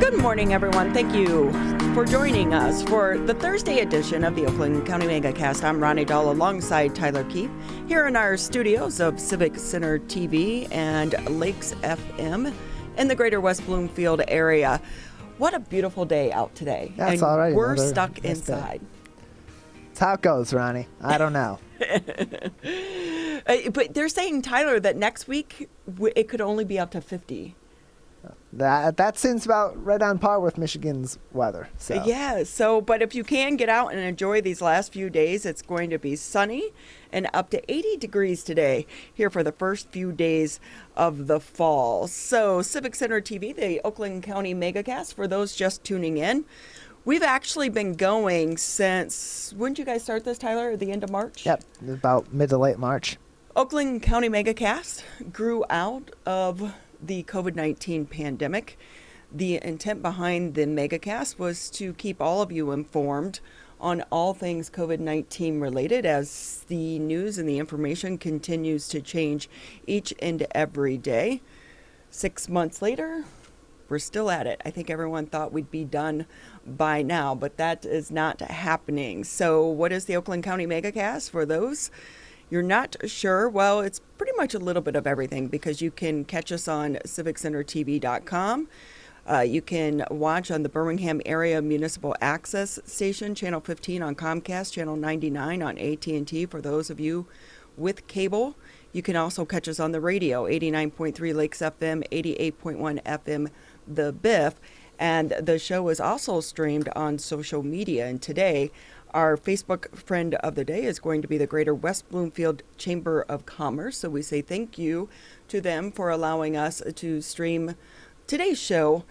Good morning, everyone. Thank you for joining us for the Thursday edition of the Oakland County Megacast. I'm Ronnie Dahl alongside Tyler Keefe here in our studios of Civic Center TV and Lakes FM in the greater West Bloomfield area. What a beautiful day out today. That's and all right. We're stuck inside. That's how it goes, Ronnie. I don't know. But they're saying, Tyler, that next week it could only be up to 50. That seems about right on par with Michigan's weather. So. Yeah, but if you can get out and enjoy these last few days, it's going to be sunny and up to 80 degrees today here for the first few days of the fall. So Civic Center TV, the Oakland County Megacast, for those just tuning in, we've actually been going since, when did you guys start this, Tyler? At the end of March? Yep, about mid to late March. Oakland County Megacast grew out of the COVID-19 pandemic. The intent behind the Megacast was to keep all of you informed on all things COVID-19 related as the news and the information continues to change each and every day. 6 months later, we're still at it. I think everyone thought we'd be done by now, but that is not happening. So what is the Oakland County Megacast for those you're not sure? Well, it's pretty much a little bit of everything because you can catch us on civiccentertv.com. You can watch on the Birmingham Area Municipal Access Station, Channel 15 on Comcast, Channel 99 on AT&T for those of you with cable. You can also catch us on the radio, 89.3 Lakes FM, 88.1 FM, The Biff. And the show is also streamed on social media. And today, our Facebook friend of the day is going to be the Greater West Bloomfield Chamber of Commerce. So we say thank you to them for allowing us to stream today's show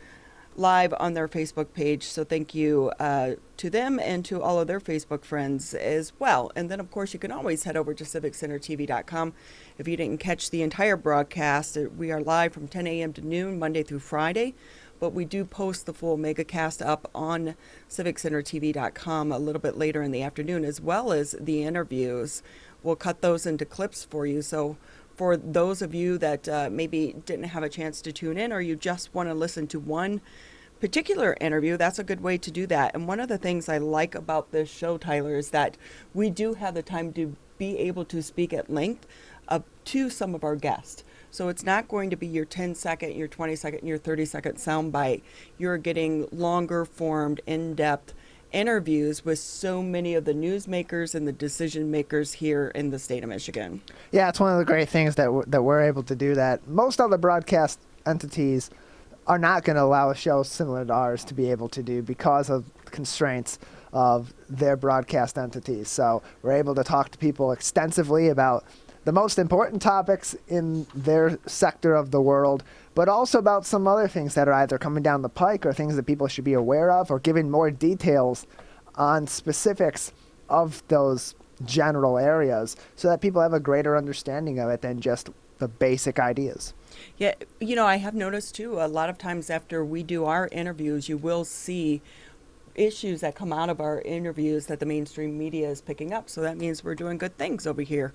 live on their Facebook page. So thank you to them and to all of their Facebook friends as well. And then, of course, you can always head over to civiccentertv.com. If you didn't catch the entire broadcast, we are live from 10 a.m. to noon, Monday through Friday. But we do post the full Megacast up on civiccentertv.com a little bit later in the afternoon, as well as the interviews. We'll cut those into clips for you. So for those of you that maybe didn't have a chance to tune in, or you just want to listen to one particular interview, that's a good way to do that. And one of the things I like about this show, Tyler, is that we do have the time to be able to speak at length to some of our guests. So it's not going to be your 10-second, your 20-second, your 30-second soundbite. You're getting longer formed, in-depth interviews with so many of the newsmakers and the decision makers here in the state of Michigan. Yeah, it's one of the great things that we're able to do that. Most other broadcast entities are not going to allow a show similar to ours to be able to do because of constraints of their broadcast entities. So we're able to talk to people extensively about the most important topics in their sector of the world, but also about some other things that are either coming down the pike or things that people should be aware of, or giving more details on specifics of those general areas so that people have a greater understanding of it than just the basic ideas. Yeah, I have noticed too, a lot of times after we do our interviews, you will see issues that come out of our interviews that the mainstream media is picking up. So that means we're doing good things over here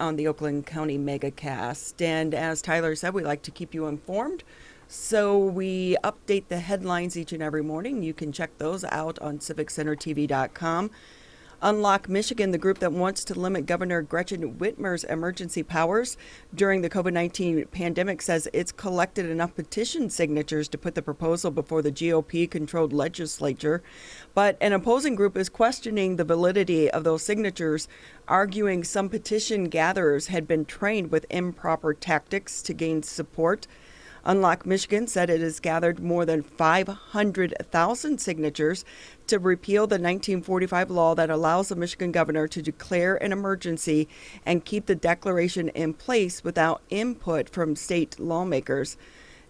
on the Oakland County Megacast. And as Tyler said, we like to keep you informed. So we update the headlines each and every morning. You can check those out on civiccentertv.com. Unlock Michigan, the group that wants to limit Governor Gretchen Whitmer's emergency powers during the COVID-19 pandemic, says it's collected enough petition signatures to put the proposal before the GOP-controlled legislature. But an opposing group is questioning the validity of those signatures, arguing some petition gatherers had been trained with improper tactics to gain support. Unlock Michigan said it has gathered more than 500,000 signatures to repeal the 1945 law that allows the Michigan governor to declare an emergency and keep the declaration in place without input from state lawmakers.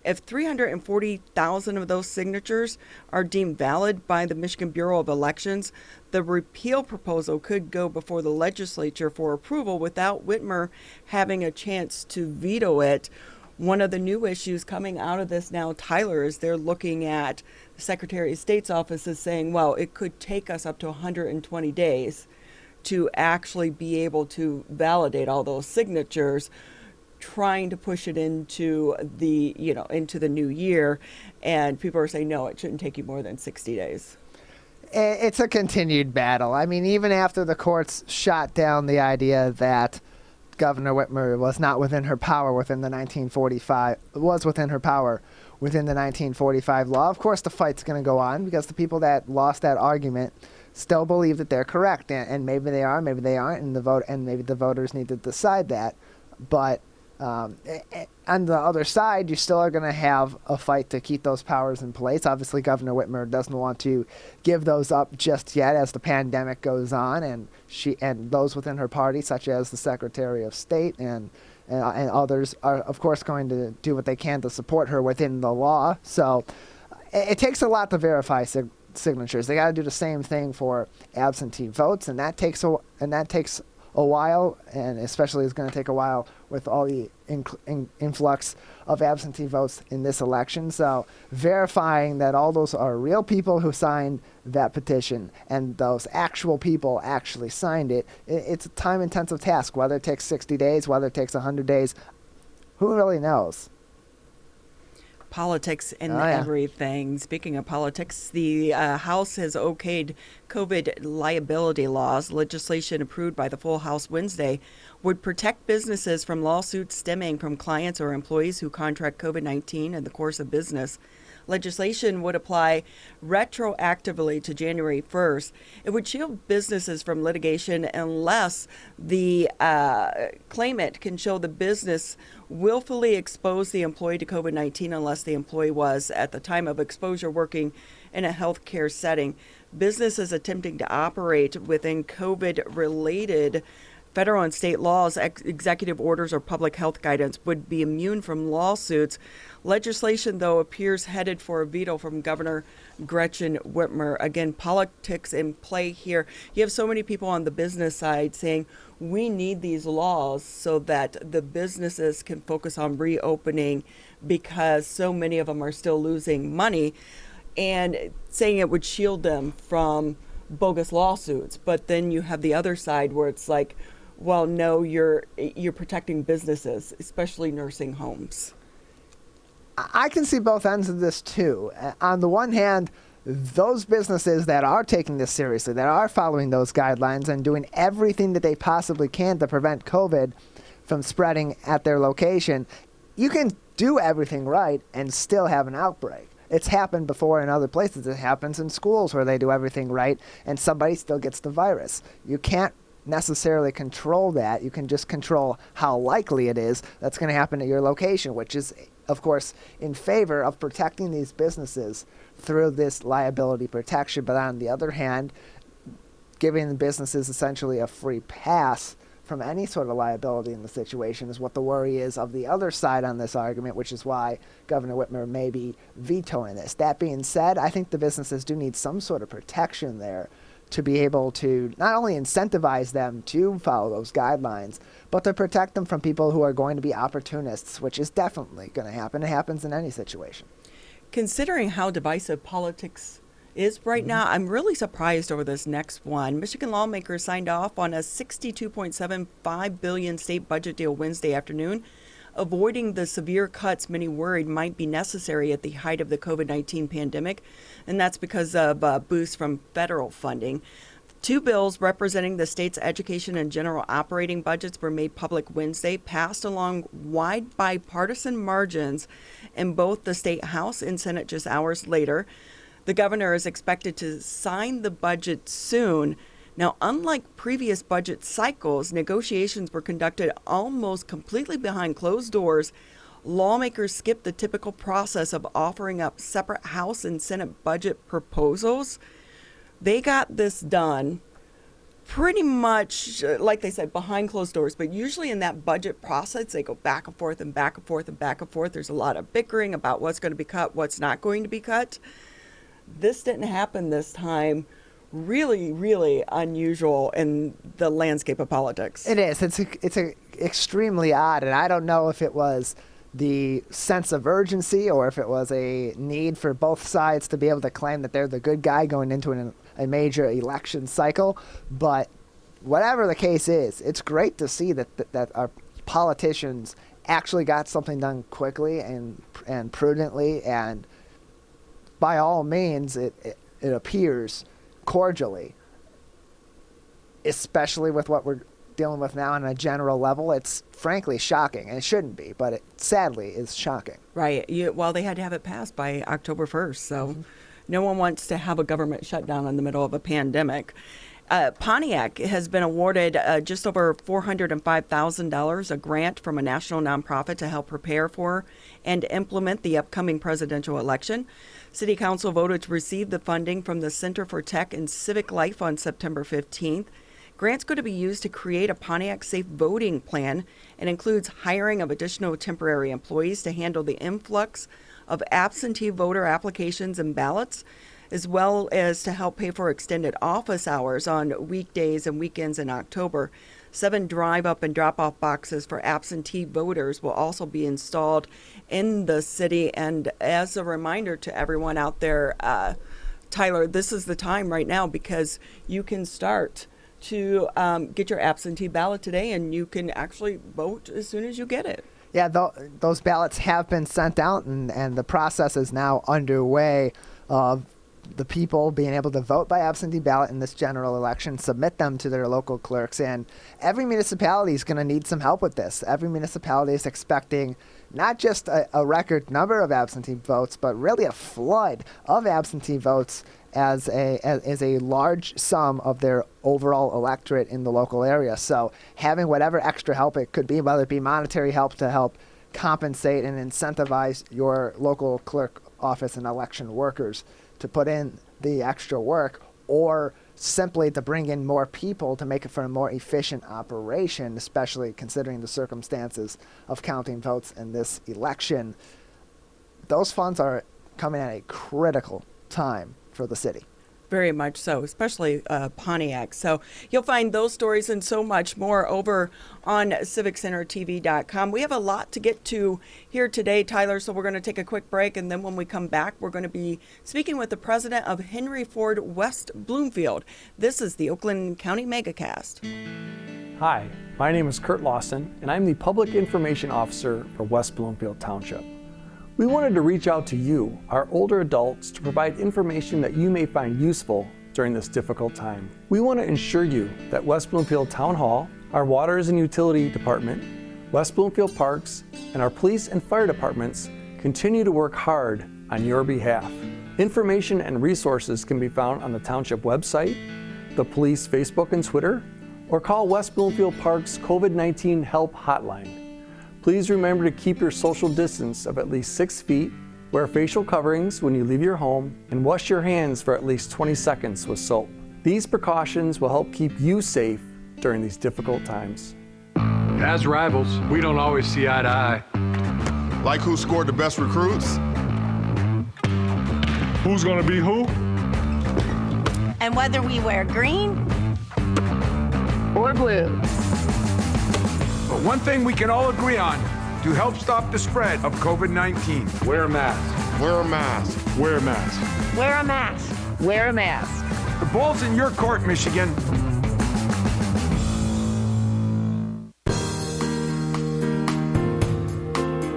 If 340,000 of those signatures are deemed valid by the Michigan Bureau of Elections, the repeal proposal could go before the legislature for approval without Whitmer having a chance to veto it. One of the new issues coming out of this now, Tyler, is they're looking at the Secretary of State's office is saying, well, it could take us up to 120 days to actually be able to validate all those signatures. trying to push it into the, into the new year. And people are saying, no, it shouldn't take you more than 60 days. It's a continued battle. I mean, even after the courts shot down the idea that Governor Whitmer was not within her power within the 1945 law, of course the fight's going to go on because the people that lost that argument still believe that they're correct, and maybe they are, maybe they aren't, and maybe the voters need to decide that. But on the other side, you still are going to have a fight to keep those powers in place. Obviously, Governor Whitmer doesn't want to give those up just yet as the pandemic goes on, and those within her party, such as the Secretary of State and others, are of course going to do what they can to support her within the law. So it takes a lot to verify signatures. They got to do the same thing for absentee votes, and that takes a while, and especially is going to take a while with all the influx of absentee votes in this election. So verifying that all those are real people who signed that petition and those actual people actually signed it, it's a time-intensive task. Whether it takes 60 days, whether it takes 100 days, who really knows? Politics and everything. Speaking of politics, the House has okayed COVID liability laws. Legislation approved by the full House Wednesday would protect businesses from lawsuits stemming from clients or employees who contract COVID-19 in the course of business. Legislation would apply retroactively to January 1st. It would shield businesses from litigation unless the claimant can show the business willfully exposed the employee to COVID-19 unless the employee was, at the time of exposure, working in a healthcare setting. Businesses attempting to operate within COVID-related federal and state laws, executive orders, or public health guidance would be immune from lawsuits. Legislation, though, appears headed for a veto from Governor Gretchen Whitmer. Again, politics in play here. You have so many people on the business side saying, we need these laws so that the businesses can focus on reopening because so many of them are still losing money, and saying it would shield them from bogus lawsuits. But then you have the other side where it's like, well, no, you're protecting businesses, especially nursing homes. I can see both ends of this too. On the one hand, those businesses that are taking this seriously, that are following those guidelines and doing everything that they possibly can to prevent COVID from spreading at their location, you can do everything right and still have an outbreak. It's happened before in other places. It happens in schools where they do everything right and somebody still gets the virus. You can't necessarily control that. You can just control how likely it is that's going to happen at your location, which is, of course, in favor of protecting these businesses through this liability protection. But on the other hand, giving the businesses essentially a free pass from any sort of liability in the situation is what the worry is of the other side on this argument, which is why Governor Whitmer may be vetoing this. That being said, I think the businesses do need some sort of protection there to be able to not only incentivize them to follow those guidelines, but to protect them from people who are going to be opportunists, which is definitely going to happen. It happens in any situation. Considering how divisive politics is right now, I'm really surprised over this next one. Michigan lawmakers signed off on a $62.75 billion state budget deal Wednesday afternoon, avoiding the severe cuts many worried might be necessary at the height of the COVID-19 pandemic, and that's because of boosts from federal funding. Two bills representing the state's education and general operating budgets were made public Wednesday, passed along wide bipartisan margins in both the state House and Senate just hours later. The governor is expected to sign the budget soon. Now, unlike previous budget cycles, negotiations were conducted almost completely behind closed doors. Lawmakers skipped the typical process of offering up separate House and Senate budget proposals. They got this done pretty much, like they said, behind closed doors. But usually in that budget process, they go back and forth and back and forth and back and forth. There's a lot of bickering about what's going to be cut, what's not going to be cut. This didn't happen this time. Really, really unusual in the landscape of politics. It is. It's extremely odd, and I don't know if it was the sense of urgency or if it was a need for both sides to be able to claim that they're the good guy going into a major election cycle. But whatever the case is, it's great to see that our politicians actually got something done quickly and prudently, and by all means, it appears cordially, especially with what we're dealing with now on a general level. It's frankly shocking, and it shouldn't be, but it sadly is shocking. Right. Well, they had to have it passed by October 1st, so no one wants to have a government shutdown in the middle of a pandemic. Pontiac has been awarded just over $405,000, a grant from a national nonprofit to help prepare for and implement the upcoming presidential election. City Council voted to receive the funding from the Center for Tech and Civic Life on September 15th. Grant's going to be used to create a Pontiac safe voting plan and includes hiring of additional temporary employees to handle the influx of absentee voter applications and ballots, as well as to help pay for extended office hours on weekdays and weekends in October. 7 drive-up and drop-off boxes for absentee voters will also be installed in the city. And as a reminder to everyone out there, Tyler, this is the time right now because you can start to get your absentee ballot today, and you can actually vote as soon as you get it. Yeah, those ballots have been sent out, and the process is now underway of the people being able to vote by absentee ballot in this general election, submit them to their local clerks, and every municipality is going to need some help with this. Every municipality is expecting not just a record number of absentee votes, but really a flood of absentee votes as a large sum of their overall electorate in the local area. So having whatever extra help it could be, whether it be monetary help to help compensate and incentivize your local clerk office and election workers to put in the extra work, or simply to bring in more people to make it for a more efficient operation, especially considering the circumstances of counting votes in this election. Those funds are coming at a critical time for the city. Very much so, especially Pontiac. So you'll find those stories and so much more over on civiccentertv.com. We have a lot to get to here today, Tyler, so we're going to take a quick break, and then when we come back, we're going to be speaking with the president of Henry Ford West Bloomfield. This is the Oakland County Megacast. Hi, my name is Kurt Lawson, and I'm the Public Information Officer for West Bloomfield Township. We wanted to reach out to you, our older adults, to provide information that you may find useful during this difficult time. We want to ensure you that West Bloomfield Town Hall, our Waters and Utility Department, West Bloomfield Parks, and our police and fire departments continue to work hard on your behalf. Information and resources can be found on the Township website, the police Facebook and Twitter, or call West Bloomfield Parks COVID-19 Help Hotline. Please remember to keep your social distance of at least 6 feet, wear facial coverings when you leave your home, and wash your hands for at least 20 seconds with soap. These precautions will help keep you safe during these difficult times. As rivals, we don't always see eye to eye. Like who scored the best recruits? Who's gonna be who? And whether we wear green or blue. But one thing we can all agree on to help stop the spread of COVID-19. Wear a mask. Wear a mask. Wear a mask. wear a mask. Wear a mask. The ball's in your court, Michigan.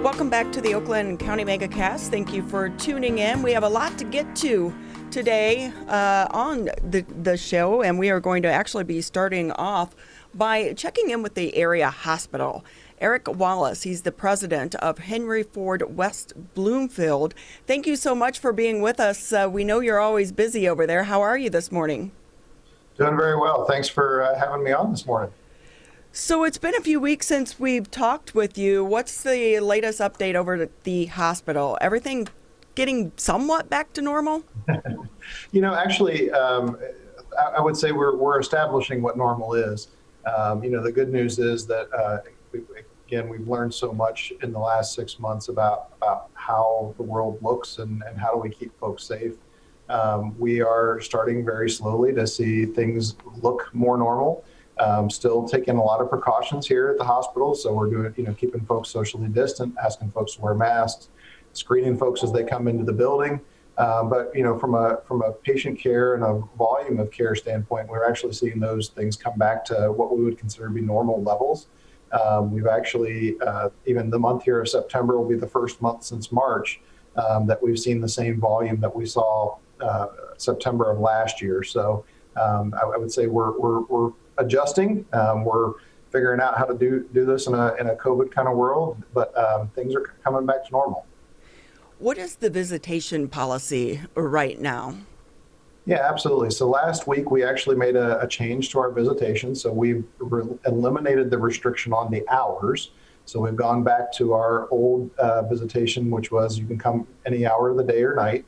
Welcome back to the Oakland County Megacast. Thank you for tuning in. We have a lot to get to today on the show, and we are going to actually be starting off by checking in with the area hospital. Eric Wallis, he's the president of Henry Ford West Bloomfield. Thank you so much for being with us. We know you're always busy over there. How are you this morning? Doing very well. Thanks for having me on this morning. So it's been a few weeks since we've talked with you. What's the latest update over at the hospital? Everything getting somewhat back to normal? Actually, I would say we're establishing what normal is. The good news is that, we've learned so much in the last 6 months about how the world looks and how do we keep folks safe. We are starting very slowly to see things look more normal. Still taking a lot of precautions here at the hospital. So we're doing, keeping folks socially distant, asking folks to wear masks, screening folks as they come into the building. But from a patient care and a volume of care standpoint, we're actually seeing those things come back to what we would consider to be normal levels. We've actually, even the month here of September will be the first month since March that we've seen the same volume that we saw September of last year. So I would say we're adjusting. We're figuring out how to do this in a COVID kind of world, but things are coming back to normal. What is the visitation policy right now? Yeah, absolutely. So last week we actually made a change to our visitation. So we've eliminated the restriction on the hours. So we've gone back to our old visitation, which was you can come any hour of the day or night.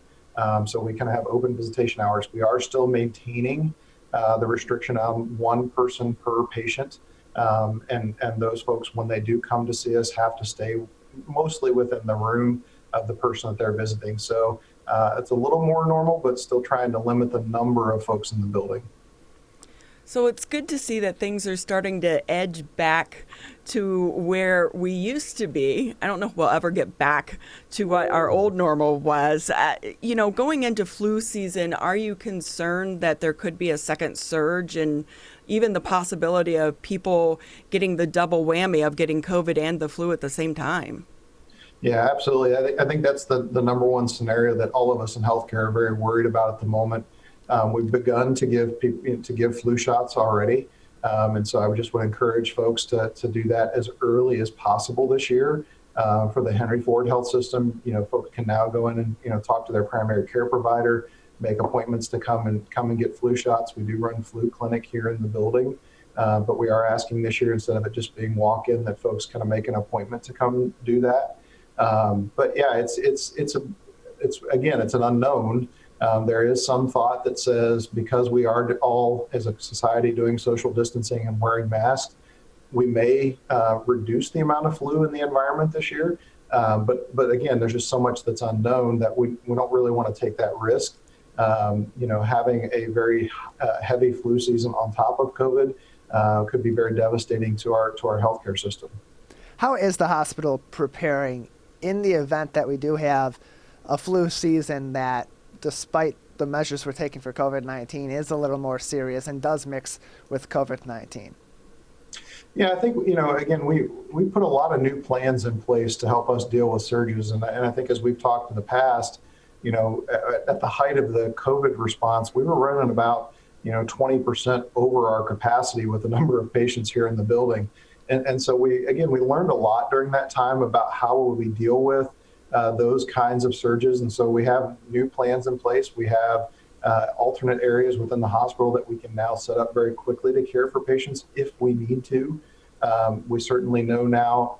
So we kind of have open visitation hours. We are still maintaining the restriction on one person per patient. And those folks, when they do come to see us, have to stay mostly within the room of the person that they're visiting. So it's a little more normal, but still trying to limit the number of folks in the building. So it's good to see that things are starting to edge back to where we used to be. I don't know if we'll ever get back to what our old normal was. Going into flu season, are you concerned that there could be a second surge and even the possibility of people getting the double whammy of getting COVID and the flu at the same time? Yeah, absolutely. I think that's the number one scenario that all of us in healthcare are very worried about at the moment. We've begun to give flu shots already. And so I would encourage folks to do that as early as possible this year. For the Henry Ford Health System, folks can now go in and talk to their primary care provider, make appointments to come and get flu shots. We do run flu clinic here in the building, but we are asking this year, instead of it just being walk-in, that folks kind of make an appointment to come do that. But yeah, it's an unknown. There is some thought that says because we are all as a society doing social distancing and wearing masks, we may reduce the amount of flu in the environment this year. But again, there's just so much that's unknown that we don't really want to take that risk. Having a very heavy flu season on top of COVID could be very devastating to our healthcare system. How is the hospital preparing in the event that we do have a flu season that, despite the measures we're taking for COVID-19, is a little more serious and does mix with COVID-19? Yeah, I think, again, we put a lot of new plans in place to help us deal with surges. And I think as we've talked in the past, at the height of the COVID response, we were running about, 20% over our capacity with the number of patients here in the building. And so we learned a lot during that time about how will we deal with those kinds of surges. And so we have new plans in place. We have alternate areas within the hospital that we can now set up very quickly to care for patients if we need to. We certainly know now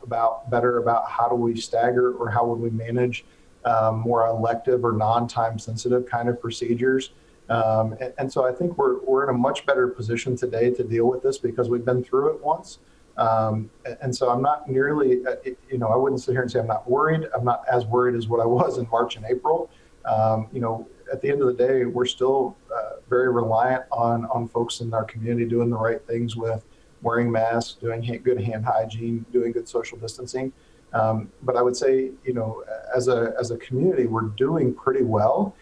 better about how do we stagger or how would we manage more elective or non-time sensitive kind of procedures. And so I think we're in a much better position today to deal with this because we've been through it once. And so I'm not nearly, I wouldn't sit here and say I'm not worried. I'm not as worried as what I was in March and April. At the end of the day, we're still very reliant on folks in our community doing the right things with wearing masks, doing good hand hygiene, doing good social distancing. But I would say, as a community, we're doing pretty well.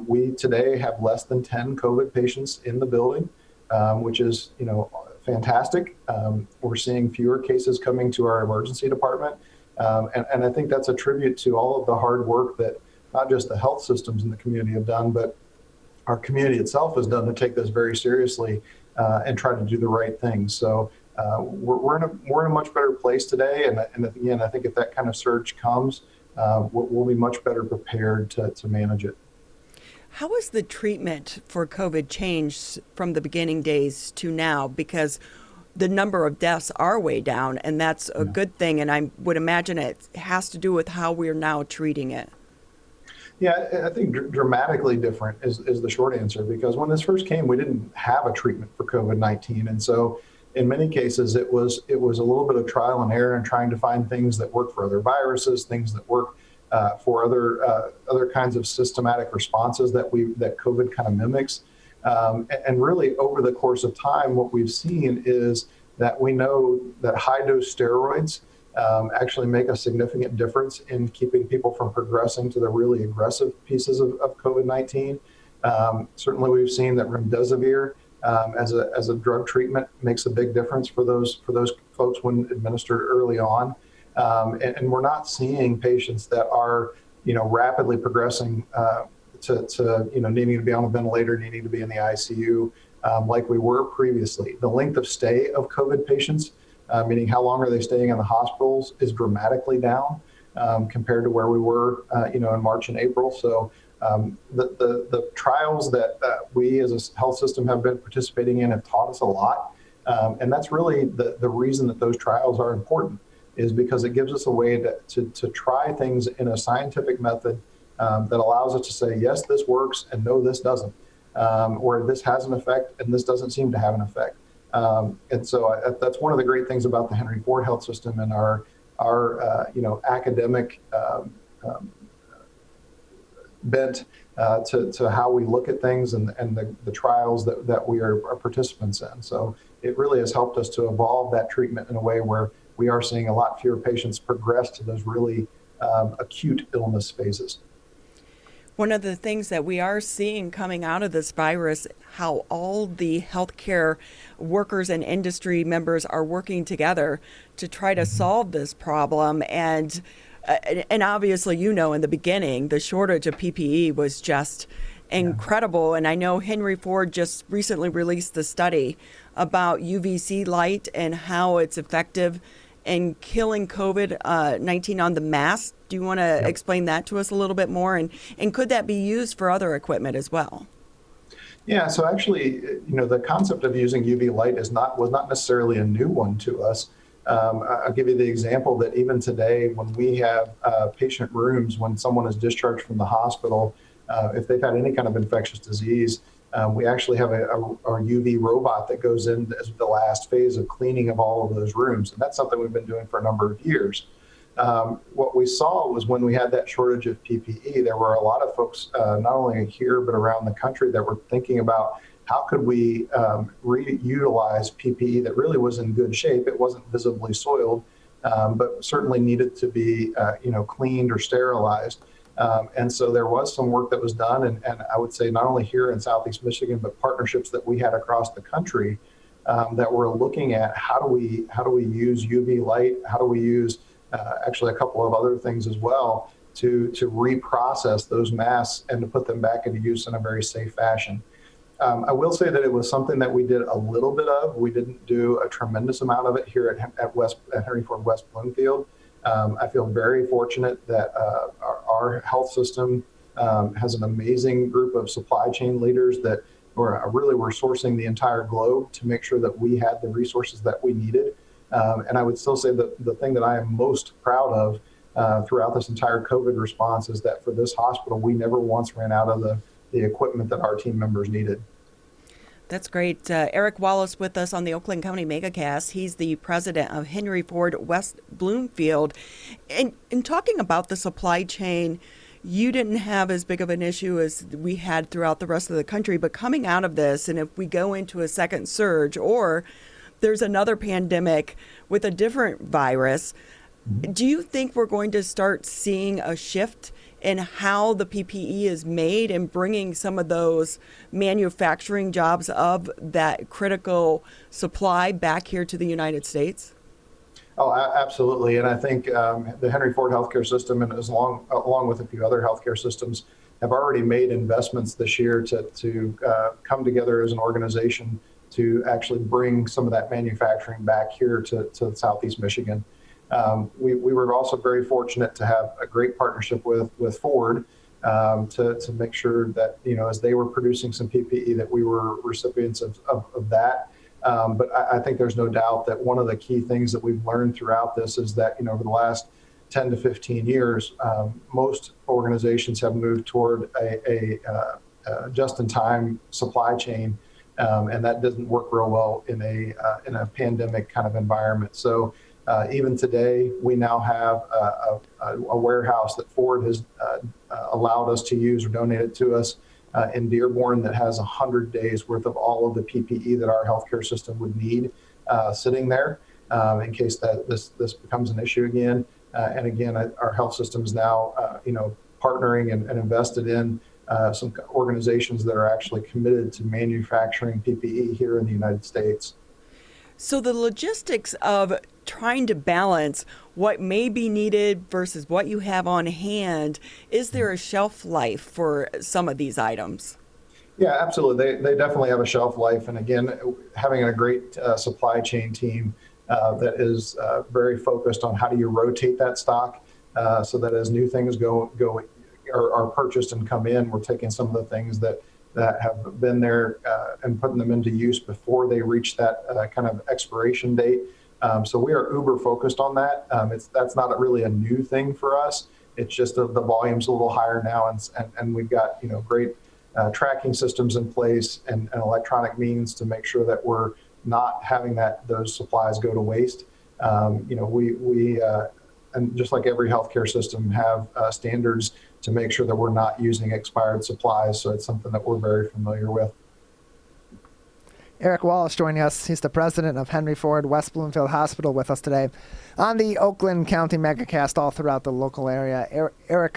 We today have less than 10 COVID patients in the building, which is, fantastic. We're seeing fewer cases coming to our emergency department. And I think that's a tribute to all of the hard work that not just the health systems in the community have done, but our community itself has done to take this very seriously and try to do the right things. So we're in a much better place today. And again, I think if that kind of surge comes, we'll be much better prepared to manage it. How has the treatment for COVID changed from the beginning days to now? Because the number of deaths are way down, and that's a good thing. And I would imagine it has to do with how we're now treating it. Yeah, I think dramatically different is the short answer, because when this first came, we didn't have a treatment for COVID-19. And so in many cases, it was a little bit of trial and error and trying to find things that work for other viruses, things that work for other kinds of systematic responses that COVID kind of mimics. And really over the course of time, what we've seen is that we know that high dose steroids actually make a significant difference in keeping people from progressing to the really aggressive pieces of COVID-19. Certainly we've seen that remdesivir as a drug treatment makes a big difference for those folks when administered early on. And we're not seeing patients that are, rapidly progressing to needing to be on a ventilator, needing to be in the ICU like we were previously. The length of stay of COVID patients, meaning how long are they staying in the hospitals, is dramatically down compared to where we were, in March and April. So the trials that we as a health system have been participating in have taught us a lot. And that's really the reason that those trials are important, is because it gives us a way to try things in a scientific method that allows us to say, yes, this works, and no, this doesn't. Or this has an effect, and this doesn't seem to have an effect. And so that's one of the great things about the Henry Ford Health System and our academic bent to how we look at things and the trials that we are participants in. So it really has helped us to evolve that treatment in a way where we are seeing a lot fewer patients progress to those really acute illness phases. One of the things that we are seeing coming out of this virus, how all the healthcare workers and industry members are working together to try to solve this problem. And obviously, in the beginning, the shortage of PPE was just incredible. And I know Henry Ford just recently released the study about UVC light and how it's effective in killing COVID-19 on the mask. Do you want to explain that to us a little bit more? And could that be used for other equipment as well? Yeah, so actually, the concept of using UV light was not necessarily a new one to us. I'll give you the example that even today, when we have patient rooms, when someone is discharged from the hospital, if they've had any kind of infectious disease, we actually have our UV robot that goes in as the last phase of cleaning of all of those rooms. And that's something we've been doing for a number of years. What we saw was when we had that shortage of PPE, there were a lot of folks, not only here, but around the country, that were thinking about how could we reutilize PPE that really was in good shape. It wasn't visibly soiled, but certainly needed to be cleaned or sterilized. And so there was some work that was done, and I would say not only here in Southeast Michigan, but partnerships that we had across the country that were looking at how do we use UV light, how do we use actually a couple of other things as well to reprocess those masks and to put them back into use in a very safe fashion. I will say that it was something that we did a little bit of. We didn't do a tremendous amount of it here at Henry Ford West Bloomfield. I feel very fortunate that our health system has an amazing group of supply chain leaders that were sourcing the entire globe to make sure that we had the resources that we needed. And I would still say that the thing that I am most proud of throughout this entire COVID response is that for this hospital, we never once ran out of the equipment that our team members needed. That's great. Eric Wallis with us on the Oakland County Megacast. He's the president of Henry Ford West Bloomfield. And in talking about the supply chain, you didn't have as big of an issue as we had throughout the rest of the country. But coming out of this, and if we go into a second surge or there's another pandemic with a different virus, do you think we're going to start seeing a shift in how the PPE is made and bringing some of those manufacturing jobs of that critical supply back here to the United States? Oh, absolutely. And I think the Henry Ford healthcare system, and along with a few other healthcare systems, have already made investments this year to come together as an organization to actually bring some of that manufacturing back here to Southeast Michigan. We were also very fortunate to have a great partnership with Ford to make sure that, as they were producing some PPE, that we were recipients of that. But I think there's no doubt that one of the key things that we've learned throughout this is that, over the last 10 to 15 years, most organizations have moved toward a just-in-time supply chain, and that doesn't work real well in a pandemic kind of environment. So even today, we now have a warehouse that Ford has allowed us to use or donated to us in Dearborn that has 100 days worth of all of the PPE that our healthcare system would need sitting there in case that this becomes an issue again. And again, our health system is now partnering and invested in some organizations that are actually committed to manufacturing PPE here in the United States. So the logistics of trying to balance what may be needed versus what you have on hand, is there a shelf life for some of these items? Yeah, absolutely. They definitely have a shelf life. And again, having a great supply chain team that is very focused on how do you rotate that stock so that as new things are purchased and come in, we're taking some of the things that have been there and putting them into use before they reach that kind of expiration date. So we are uber focused on that. That's not really a new thing for us. It's just the volume's a little higher now, and we've got great tracking systems in place and electronic means to make sure that we're not having those supplies go to waste. We and just like every healthcare system, have standards to make sure that we're not using expired supplies. So it's something that we're very familiar with. Eric Wallis joining us. He's the president of Henry Ford West Bloomfield Hospital with us today on the Oakland County Megacast all throughout the local area. Eric,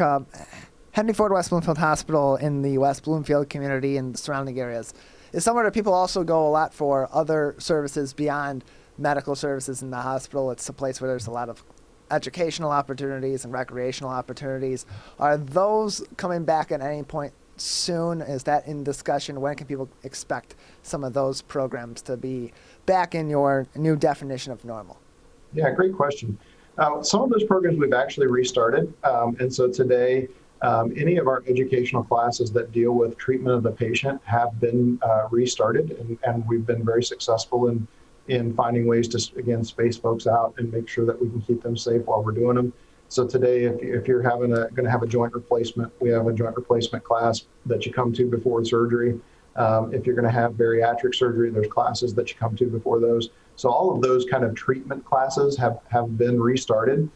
Henry Ford West Bloomfield Hospital in the West Bloomfield community and the surrounding areas is somewhere that people also go a lot for other services beyond medical services in the hospital. It's a place where there's a lot of educational opportunities and recreational opportunities. Are those coming back at any point soon? Is that in discussion? When can people expect some of those programs to be back in your new definition of normal? Yeah, great question. Some of those programs we've actually restarted. And so today, any of our educational classes that deal with treatment of the patient have been restarted, and we've been very successful in finding ways to, again, space folks out and make sure that we can keep them safe while we're doing them. So today, if you're going to have a joint replacement, we have a joint replacement class that you come to before surgery. If you're going to have bariatric surgery, there's classes that you come to before those. So all of those kind of treatment classes have been restarted.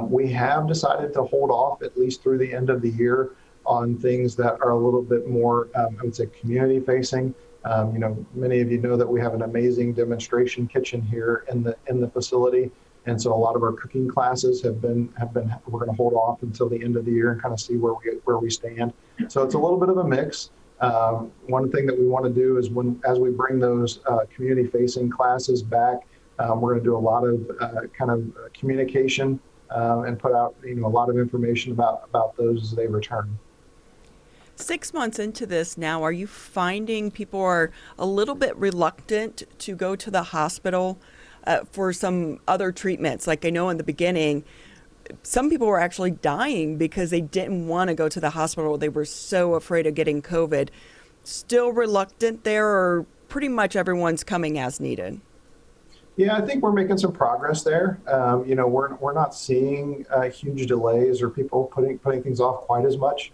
We have decided to hold off at least through the end of the year on things that are a little bit more, I would say, community facing. Many of you know that we have an amazing demonstration kitchen here in the facility. And so a lot of our cooking classes have been, we're going to hold off until the end of the year and kind of see where we stand. So it's a little bit of a mix. One thing that we want to do is as we bring those community facing classes back, we're going to do a lot of kind of communication and put out, a lot of information about those as they return. 6 months into this now, are you finding people are a little bit reluctant to go to the hospital for some other treatments? Like I know in the beginning, some people were actually dying because they didn't want to go to the hospital. They were so afraid of getting COVID. Still reluctant there, or pretty much everyone's coming as needed? Yeah, I think we're making some progress there. We're not seeing huge delays or people putting things off quite as much.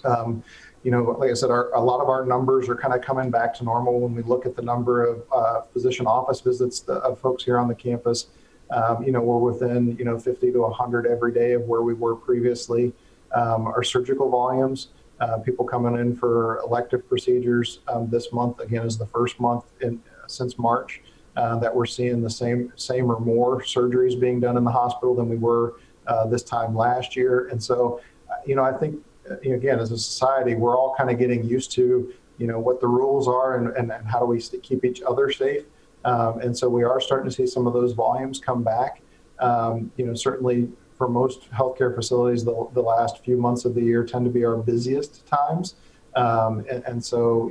Like I said, a lot of our numbers are kind of coming back to normal when we look at the number of physician office visits of folks here on the campus. We're within 50 to 100 every day of where we were previously. Our surgical volumes, people coming in for elective procedures this month, again, is the first month since March that we're seeing the same or more surgeries being done in the hospital than we were this time last year. And so, I think, again, as a society, we're all kind of getting used to, what the rules are and how do we keep each other safe. And so we are starting to see some of those volumes come back. Certainly for most healthcare facilities, the last few months of the year tend to be our busiest times. And so,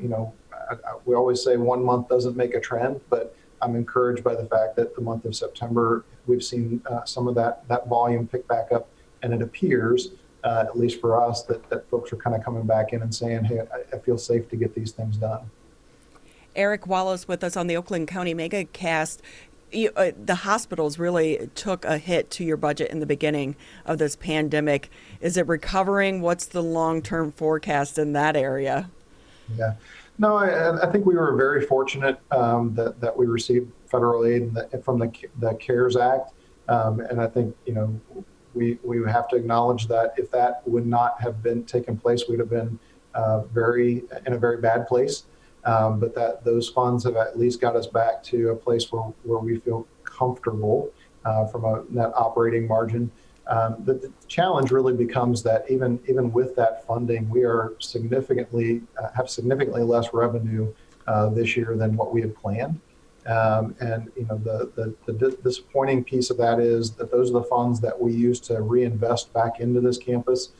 we always say 1 month doesn't make a trend, but I'm encouraged by the fact that the month of September, we've seen some of that volume pick back up, and it appears, at least for us, that folks are kind of coming back in and saying, hey, I feel safe to get these things done. Eric Wallis with us on the Oakland County Megacast. The hospitals really took a hit to your budget in the beginning of this pandemic. Is it recovering? What's the long-term forecast in that area? Yeah. No, I think we were very fortunate that we received federal aid from the CARES Act. And I think, we have to acknowledge that if that would not have been taken place, we'd have been in a very bad place. But that those funds have at least got us back to a place where we feel comfortable from a net operating margin. The challenge really becomes that even with that funding, we are have significantly less revenue this year than what we had planned. And the disappointing piece of that is that those are the funds that we use to reinvest back into this campus,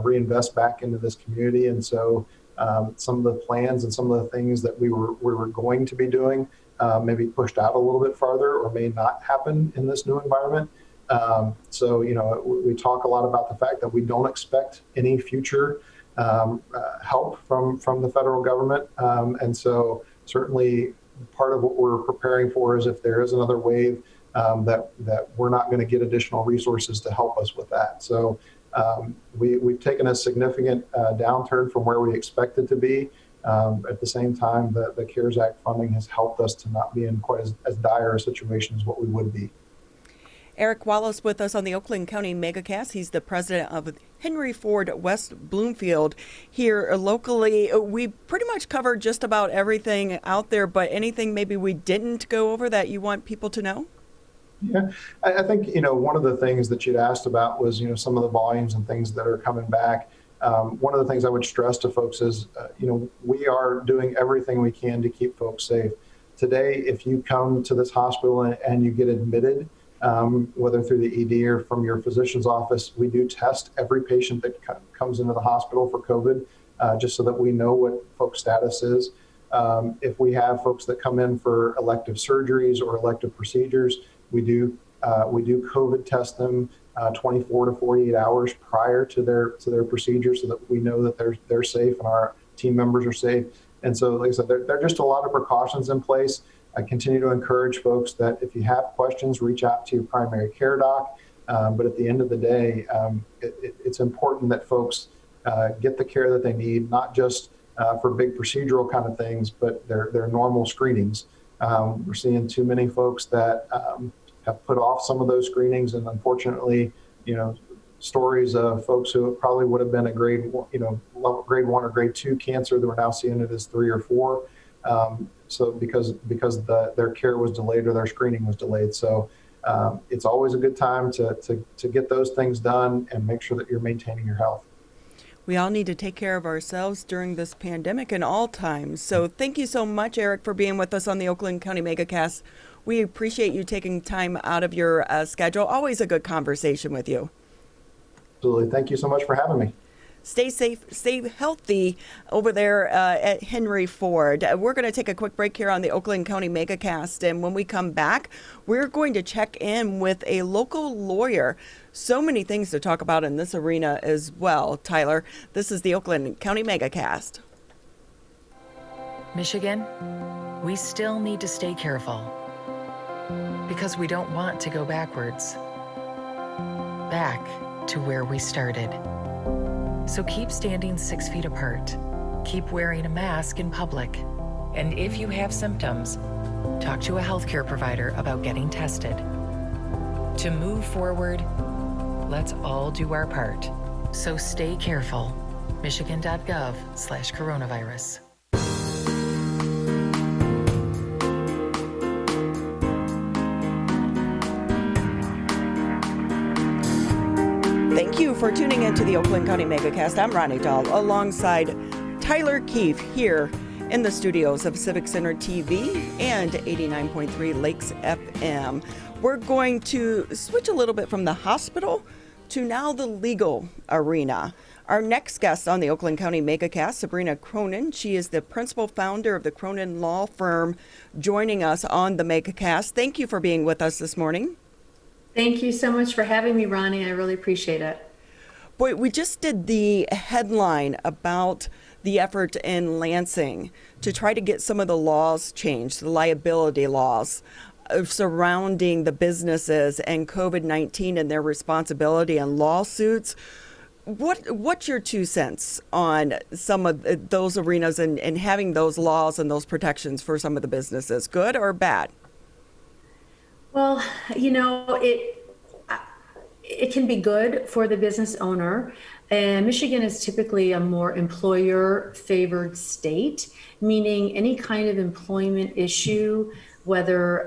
reinvest back into this community. And so some of the plans and some of the things that we were going to be doing may be pushed out a little bit farther or may not happen in this new environment. So we talk a lot about the fact that we don't expect any future help from the federal government. And so certainly part of what we're preparing for is if there is another wave, that we're not going to get additional resources to help us with that. So we've taken a significant downturn from where we expected to be. At the same time, the CARES Act funding has helped us to not be in quite as dire a situation as what we would be. Eric Wallis with us on the Oakland County Megacast. He's the president of Henry Ford West Bloomfield here locally. We pretty much covered just about everything out there, but anything maybe we didn't go over that you want people to know? Yeah, I think, one of the things that you'd asked about was, some of the volumes and things that are coming back. One of the things I would stress to folks is, we are doing everything we can to keep folks safe. Today, if you come to this hospital and you get admitted, whether through the ED or from your physician's office, we do test every patient that comes into the hospital for COVID, just so that we know what folks' status is. If we have folks that come in for elective surgeries or elective procedures, we do COVID test them 24 to 48 hours prior to their procedure, so that we know that they're safe and our team members are safe. And so, like I said, there are just a lot of precautions in place. I continue to encourage folks that if you have questions, reach out to your primary care doc. But at the end of the day, it's important that folks get the care that they need, not just for big procedural kind of things, but their normal screenings. We're seeing too many folks that have put off some of those screenings, and unfortunately, stories of folks who probably would have been a grade 1 or grade 2 cancer that we're now seeing it as 3 or 4. So because their care was delayed or their screening was delayed. So it's always a good time to get those things done and make sure that you're maintaining your health. We all need to take care of ourselves during this pandemic in all times. So thank you so much, Eric, for being with us on the Oakland County Megacast. We appreciate you taking time out of your schedule. Always a good conversation with you. Absolutely. Thank you so much for having me. Stay safe, stay healthy over there at Henry Ford. We're going to take a quick break here on the Oakland County Megacast. And when we come back, we're going to check in with a local lawyer. So many things to talk about in this arena as well. Tyler, this is the Oakland County Megacast. Michigan, we still need to stay careful because we don't want to go backwards, back to where we started. So keep standing 6 feet apart. Keep wearing a mask in public. And if you have symptoms, talk to a healthcare provider about getting tested. To move forward, let's all do our part. So stay careful. Michigan.gov/coronavirus. Thank you for tuning into the Oakland County Megacast. I'm Ronnie Dahl alongside Tyler Keefe here in the studios of Civic Center TV and 89.3 Lakes FM. We're going to switch a little bit from the hospital to now the legal arena. Our next guest on the Oakland County Megacast, Sabrina Cronin. She is the principal founder of the Cronin Law Firm, joining us on the Megacast. Thank you for being with us this morning. Thank you so much for having me, Ronnie. I really appreciate it. Boy, we just did the headline about the effort in Lansing to try to get some of the laws changed, the liability laws surrounding the businesses and COVID-19 and their responsibility and lawsuits. What's your 2 cents on some of those arenas and having those laws and those protections for some of the businesses, good or bad? Well, it can be good for the business owner. And Michigan is typically a more employer-favored state, meaning any kind of employment issue, whether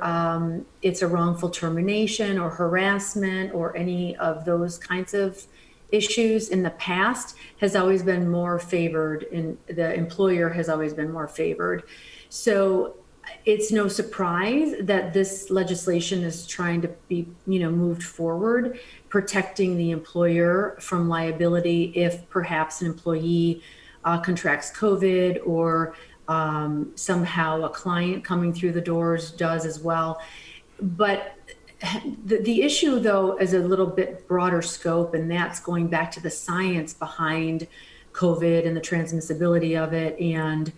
it's a wrongful termination or harassment or any of those kinds of issues in the past, has always been more favored, and the employer has always been more favored. So it's no surprise that this legislation is trying to be, moved forward, protecting the employer from liability if perhaps an employee contracts COVID, or somehow a client coming through the doors does as well. But the issue, though, is a little bit broader scope, and that's going back to the science behind COVID and the transmissibility of it. And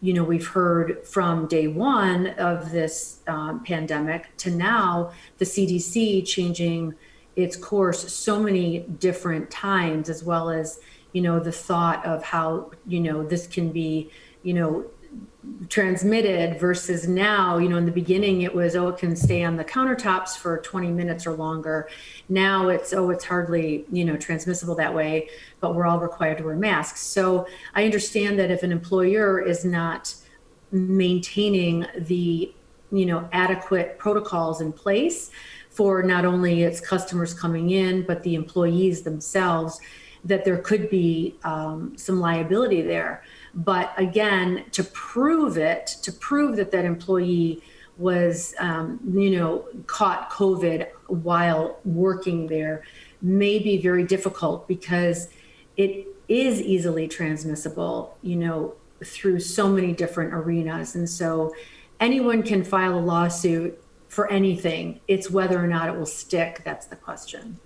we've heard from day one of this pandemic to now, the CDC changing its course so many different times, as well as, the thought of how, this can be, transmitted versus now, in the beginning it was, it can stay on the countertops for 20 minutes or longer. Now it's hardly, transmissible that way, but we're all required to wear masks. So I understand that if an employer is not maintaining the, adequate protocols in place for not only its customers coming in, but the employees themselves, that there could be some liability there. But again, to prove that that employee was, caught COVID while working there may be very difficult, because it is easily transmissible, through so many different arenas. And so anyone can file a lawsuit for anything. It's whether or not it will stick. That's the question.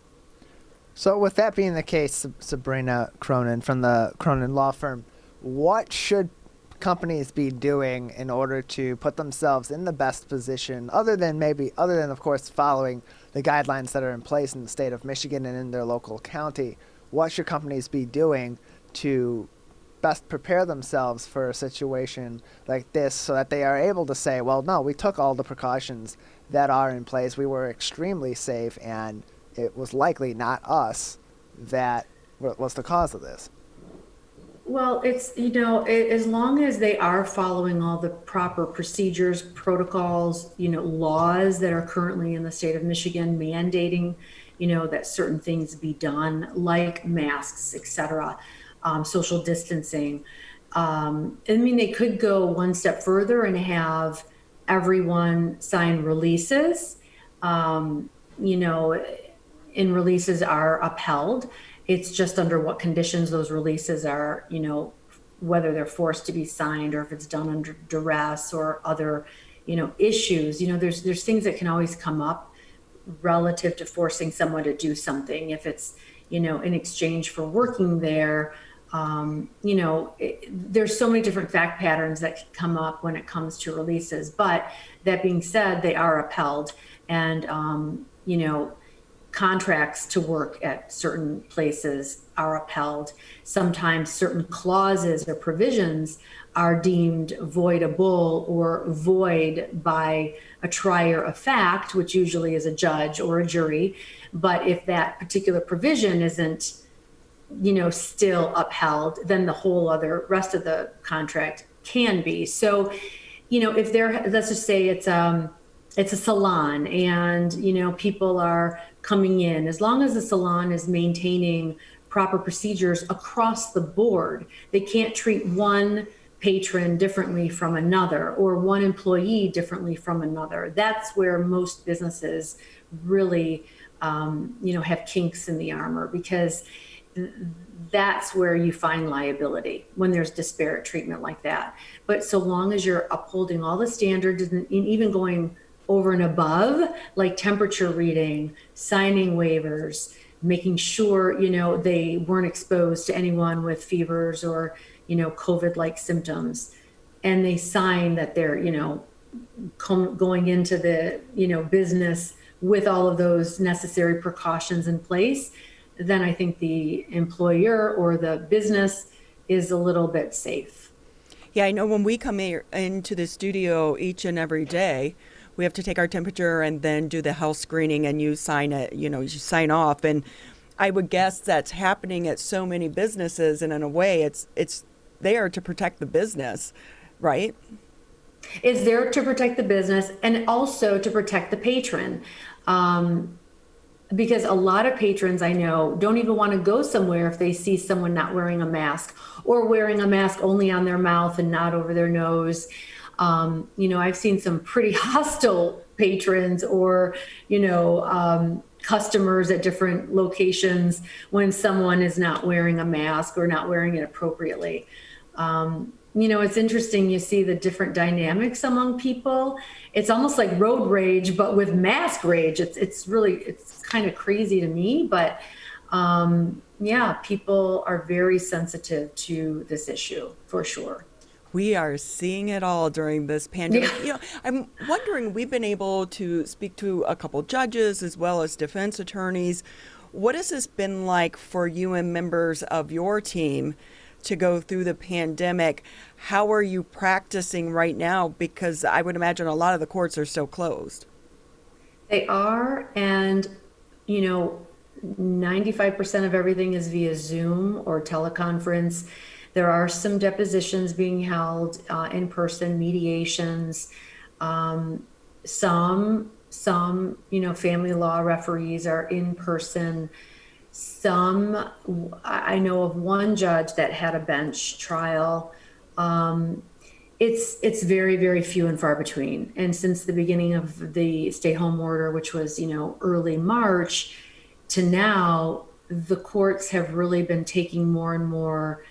So with that being the case, Sabrina Cronin from the Cronin Law Firm, what should companies be doing in order to put themselves in the best position, other than of course following the guidelines that are in place in the state of Michigan and in their local county? What should companies be doing to best prepare themselves for a situation like this, so that they are able to say, well, no, we took all the precautions that are in place, we were extremely safe, and it was likely not us that was the cause of this? Well, it's, as long as they are following all the proper procedures, protocols, laws that are currently in the state of Michigan mandating, that certain things be done, like masks, etc., social distancing. They could go one step further and have everyone sign releases, and releases are upheld. It's just under what conditions those releases are, whether they're forced to be signed, or if it's done under duress or other, issues. There's things that can always come up relative to forcing someone to do something. If it's, in exchange for working there, there's so many different fact patterns that can come up when it comes to releases. But that being said, they are upheld, and, contracts to work at certain places are upheld. Sometimes certain clauses or provisions are deemed voidable or void by a trier of fact, which usually is a judge or a jury. But if that particular provision isn't, still upheld, then the whole other rest of the contract can be. So, if let's just say it's a salon, and, people are coming in, as long as the salon is maintaining proper procedures across the board, they can't treat one patron differently from another, or one employee differently from another. That's where most businesses really, have kinks in the armor, because that's where you find liability, when there's disparate treatment like that. But so long as you're upholding all the standards, and even going over and above, like temperature reading, signing waivers, making sure, they weren't exposed to anyone with fevers or, COVID-like symptoms, and they sign that they're, going into the, business with all of those necessary precautions in place, then I think the employer or the business is a little bit safe. Yeah, I know when we come into the studio each and every day, we have to take our temperature and then do the health screening, and you sign it, you sign off. And I would guess that's happening at so many businesses, and in a way, it's there to protect the business, right? It's there to protect the business and also to protect the patron. Because a lot of patrons I know don't even want to go somewhere if they see someone not wearing a mask, or wearing a mask only on their mouth and not over their nose. I've seen some pretty hostile patrons or, customers at different locations when someone is not wearing a mask or not wearing it appropriately. It's interesting. You see the different dynamics among people. It's almost like road rage, but with mask rage. It's kind of crazy to me, but people are very sensitive to this issue for sure. We are seeing it all during this pandemic. Yeah. I'm wondering, we've been able to speak to a couple judges as well as defense attorneys. What has this been like for you and members of your team to go through the pandemic? How are you practicing right now? Because I would imagine a lot of the courts are still closed. They are, and 95% of everything is via Zoom or teleconference. There are some depositions being held in person, mediations. Some family law referees are in person. Some, I know of one judge that had a bench trial. It's very, very few and far between. And since the beginning of the stay-home order, which was, early March, to now, the courts have really been taking more and more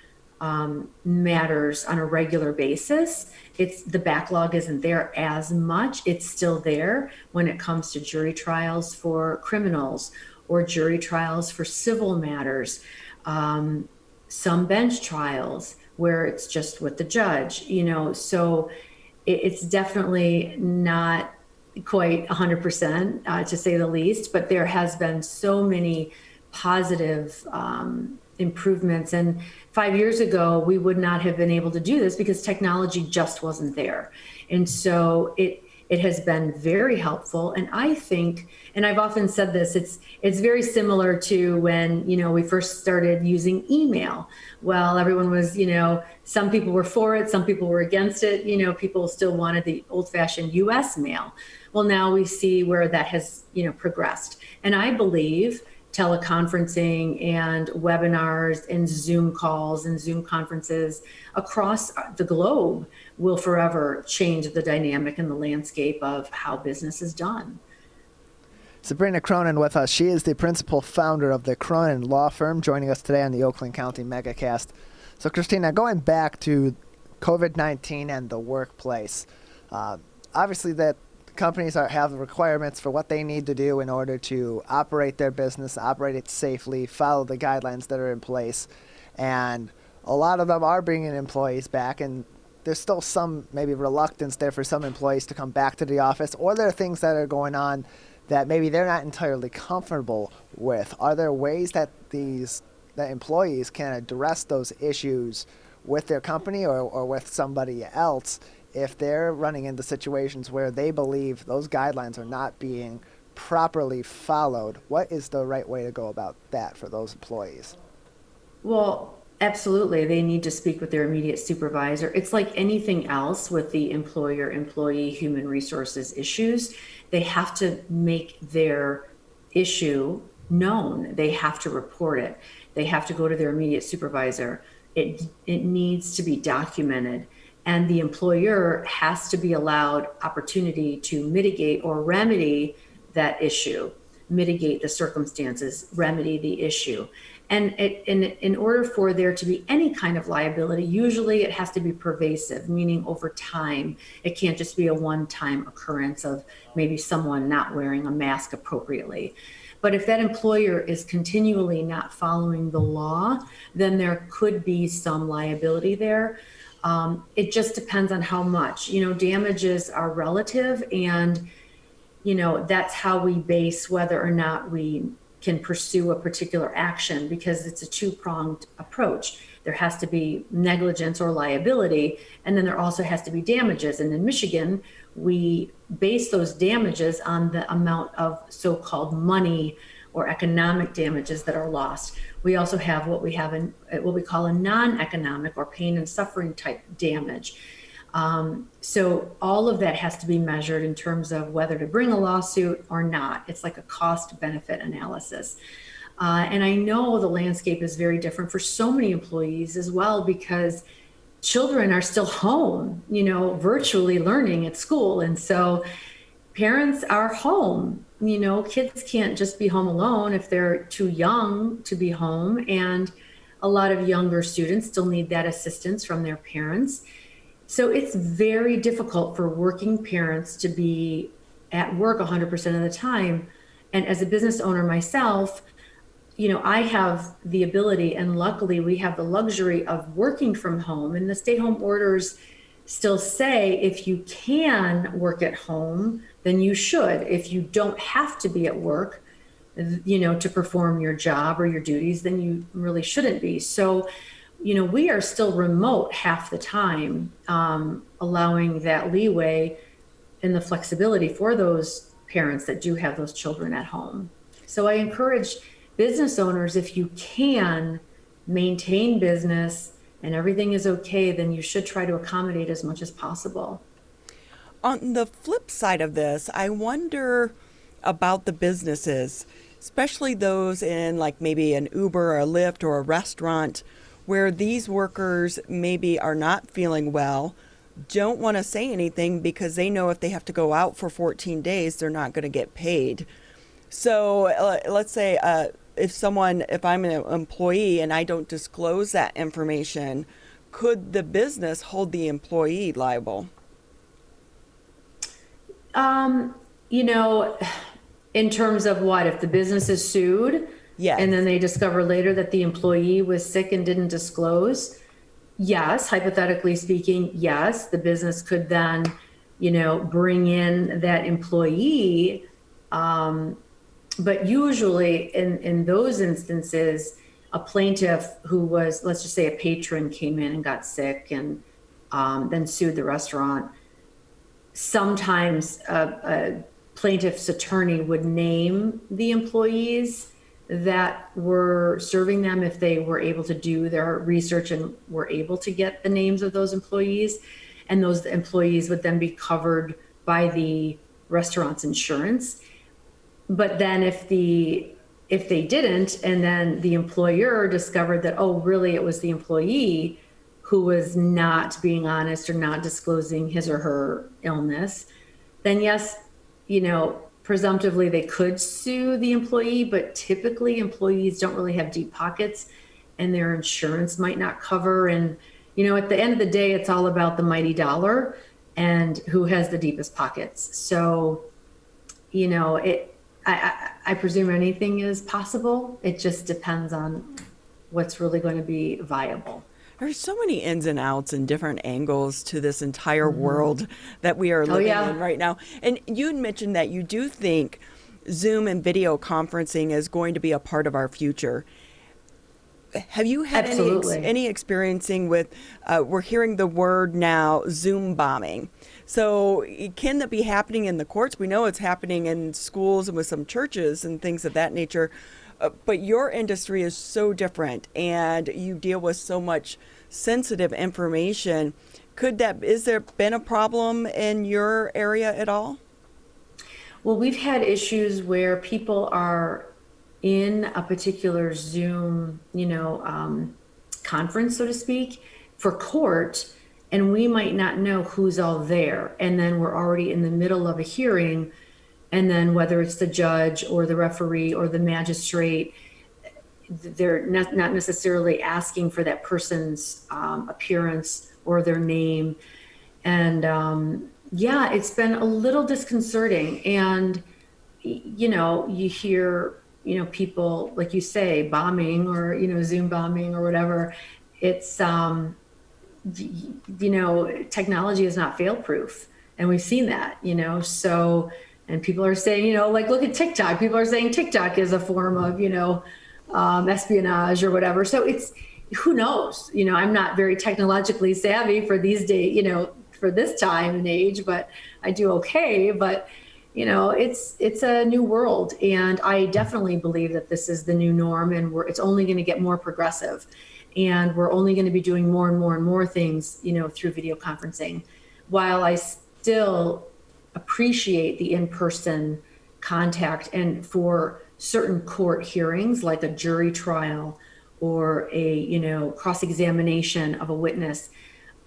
matters on a regular basis. The backlog isn't there as much. It's still there when it comes to jury trials for criminals or jury trials for civil matters. Some bench trials where it's just with the judge, so it's definitely not quite 100% to say the least, but there has been so many positive improvements. And 5 years ago, we would not have been able to do this because technology just wasn't there. And so it has been very helpful. And I think, and I've often said this, it's very similar to when, we first started using email. Well, everyone was, some people were for it, some people were against it. People still wanted the old-fashioned US mail. Well, now we see where that has, progressed. And I believe teleconferencing and webinars and Zoom calls and Zoom conferences across the globe will forever change the dynamic and the landscape of how business is done. Sabrina Cronin with us. She is the principal founder of the Cronin Law Firm, joining us today on the Oakland County Megacast. So, Christina, going back to COVID-19 and the workplace, obviously that companies have requirements for what they need to do in order to operate their business, operate it safely, follow the guidelines that are in place. And a lot of them are bringing employees back, and there's still some maybe reluctance there for some employees to come back to the office, or there are things that are going on that maybe they're not entirely comfortable with. Are there ways that that employees can address those issues with their company or with somebody else if they're running into situations where they believe those guidelines are not being properly followed? What is the right way to go about that for those employees? Well, absolutely. They need to speak with their immediate supervisor. It's like anything else with the employer-employee human resources issues. They have to make their issue known. They have to report it. They have to go to their immediate supervisor. It needs to be documented. And the employer has to be allowed opportunity to mitigate or remedy that issue, mitigate the circumstances, remedy the issue. And in order for there to be any kind of liability, usually it has to be pervasive, meaning over time. It can't just be a one-time occurrence of maybe someone not wearing a mask appropriately. But if that employer is continually not following the law, then there could be some liability there. It just depends on how much. Damages are relative, and that's how we base whether or not we can pursue a particular action, because it's a two-pronged approach. There has to be negligence or liability, and then there also has to be damages. And in Michigan, we base those damages on the amount of so-called money or economic damages that are lost. We also have what we call a non-economic or pain and suffering type damage. So all of that has to be measured in terms of whether to bring a lawsuit or not. It's like a cost benefit analysis. And I know the landscape is very different for so many employees as well, because children are still home, virtually learning at school. And so parents are home, kids can't just be home alone if they're too young to be home. And a lot of younger students still need that assistance from their parents. So it's very difficult for working parents to be at work 100% of the time. And as a business owner myself, I have the ability, and luckily we have the luxury of working from home, and the stay-home orders still say if you can work at home, then you should. If you don't have to be at work, to perform your job or your duties, then you really shouldn't be. So, we are still remote half the time, allowing that leeway and the flexibility for those parents that do have those children at home. So I encourage business owners, if you can maintain business and everything is okay, then you should try to accommodate as much as possible. On the flip side of this, I wonder about the businesses, especially those in like maybe an Uber or a Lyft or a restaurant, where these workers maybe are not feeling well, don't want to say anything because they know if they have to go out for 14 days, they're not going to get paid. So let's say if I'm an employee and I don't disclose that information, could the business hold the employee liable? In terms of what, if the business is sued? Yes. And then they discover later that the employee was sick and didn't disclose? Yes, hypothetically speaking, yes, the business could then, bring in that employee. But usually in those instances, a plaintiff who was, let's just say a patron came in and got sick and then sued the restaurant. Sometimes a plaintiff's attorney would name the employees that were serving them if they were able to do their research and were able to get the names of those employees. And those employees would then be covered by the restaurant's insurance. But then if they didn't, and then the employer discovered that, oh, really, it was the employee who was not being honest or not disclosing his or her illness, then yes, presumptively they could sue the employee, but typically employees don't really have deep pockets and their insurance might not cover. And, at the end of the day, it's all about the mighty dollar and who has the deepest pockets. So, I presume anything is possible. It just depends on what's really going to be viable. There's so many ins and outs and different angles to this entire world that we are living in right now. And you had mentioned that you do think Zoom and video conferencing is going to be a part of our future. Have you had any experiencing with, we're hearing the word now, Zoom bombing. So can that be happening in the courts? We know it's happening in schools and with some churches and things of that nature. But your industry is so different and you deal with so much sensitive information. Is there been a problem in your area at all? Well, we've had issues where people are in a particular Zoom, conference, so to speak, for court, and we might not know who's all there. And then we're already in the middle of a hearing. And then whether it's the judge or the referee or the magistrate, they're not necessarily asking for that person's appearance or their name. And it's been a little disconcerting. And, you hear, people, like you say, bombing or, Zoom bombing or whatever. It's, technology is not fail-proof. And we've seen that, so... And people are saying, look at TikTok. People are saying TikTok is a form of, espionage or whatever. So it's, who knows? I'm not very technologically savvy for these days, for this time and age, but I do okay. But, it's a new world, and I definitely believe that this is the new norm, and it's only going to get more progressive, and we're only going to be doing more and more and more things, through video conferencing. While I still appreciate the in-person contact, and for certain court hearings like a jury trial or a cross-examination of a witness,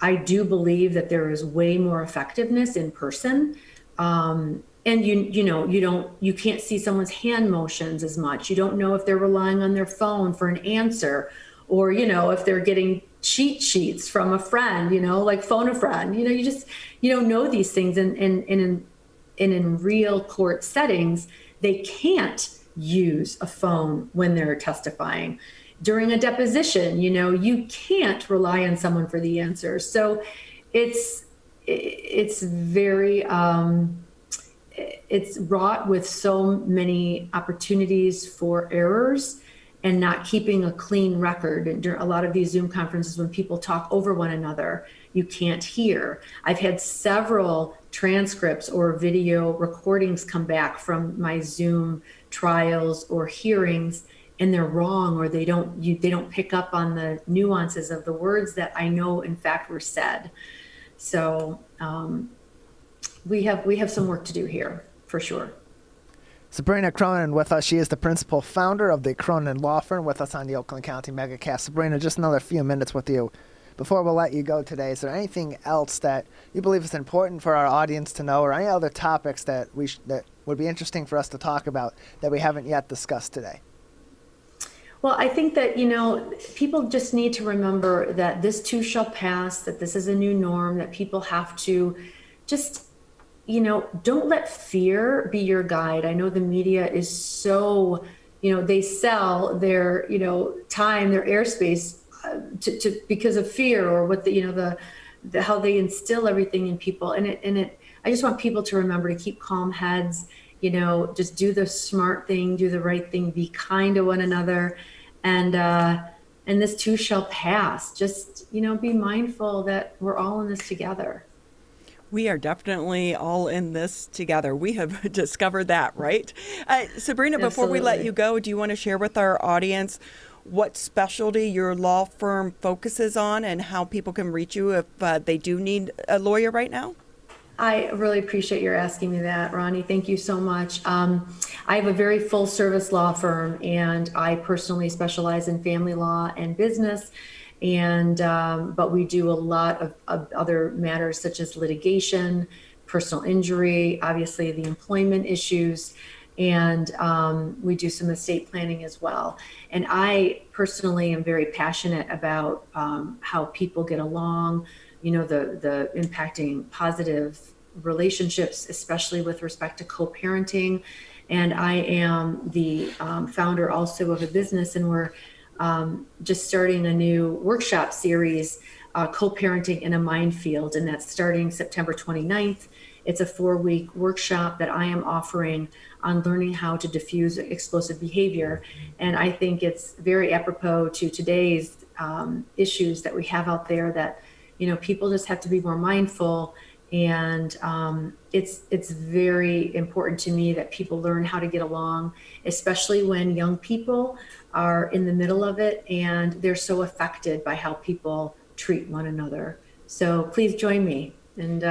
I do believe that there is way more effectiveness in person. And you can't see someone's hand motions as much. You don't know if they're relying on their phone for an answer, or if they're getting cheat sheets from a friend, like phone a friend. You don't know these things, and in real court settings, they can't use a phone when they're testifying. During a deposition, you can't rely on someone for the answers. So it's very it's wrought with so many opportunities for errors and not keeping a clean record. And during a lot of these Zoom conferences, when people talk over one another, you can't hear. I've had several transcripts or video recordings come back from my Zoom trials or hearings, and they're wrong, or they don't pick up on the nuances of the words that I know in fact were said. So we have some work to do here, for sure. Sabrina Cronin with us. She is the principal founder of the Cronin Law Firm, with us on the Oakland County Megacast. Sabrina, just another few minutes with you before we'll let you go today. Is there anything else that you believe is important for our audience to know, or any other topics that that would be interesting for us to talk about that we haven't yet discussed today? Well, I think that, people just need to remember that this too shall pass, that this is a new norm, that people have to just, don't let fear be your guide. I know the media is so, they sell their, time, their airspace to because of fear, or what the how they instill everything in people. I just want people to remember to keep calm heads, just do the smart thing, do the right thing, be kind to one another. And this too shall pass. Just, be mindful that we're all in this together. We are definitely all in this together. We have discovered that, right? Sabrina, before we let you go, do you want to share with our audience what specialty your law firm focuses on and how people can reach you if they do need a lawyer right now? I really appreciate your asking me that, Ronnie. Thank you so much. I have a very full service law firm, and I personally specialize in family law and business. But we do a lot of other matters such as litigation, personal injury, obviously the employment issues, and we do some estate planning as well. And I personally am very passionate about how people get along, the impacting positive relationships, especially with respect to co-parenting. And I am the founder also of a business, and we're just starting a new workshop series, Co-Parenting in a Minefield, and that's starting September 29th. It's a 4-week workshop that I am offering on learning how to diffuse explosive behavior. And I think it's very apropos to today's issues that we have out there, that, people just have to be more mindful. And it's very important to me that people learn how to get along, especially when young people are in the middle of it and they're so affected by how people treat one another. So please join me and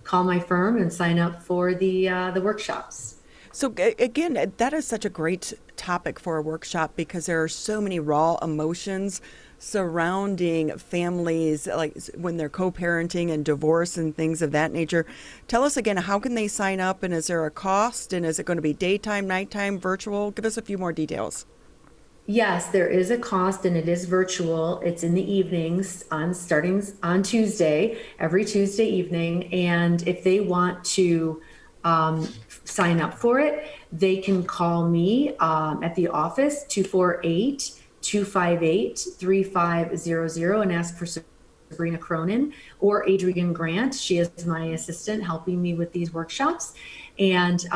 call my firm and sign up for the workshops. So again, that is such a great topic for a workshop, because there are so many raw emotions surrounding families, like when they're co-parenting and divorce and things of that nature. Tell us again, how can they sign up, and is there a cost, and is it going to be daytime, nighttime, virtual? Give us a few more details. Yes, there is a cost, and it is virtual. It's in the evenings, starting on Tuesday, every Tuesday evening. And if they want to sign up for it, they can call me at the office, 248-258-3500, and ask for Sabrina Cronin or Adrienne Grant. She is my assistant helping me with these workshops. And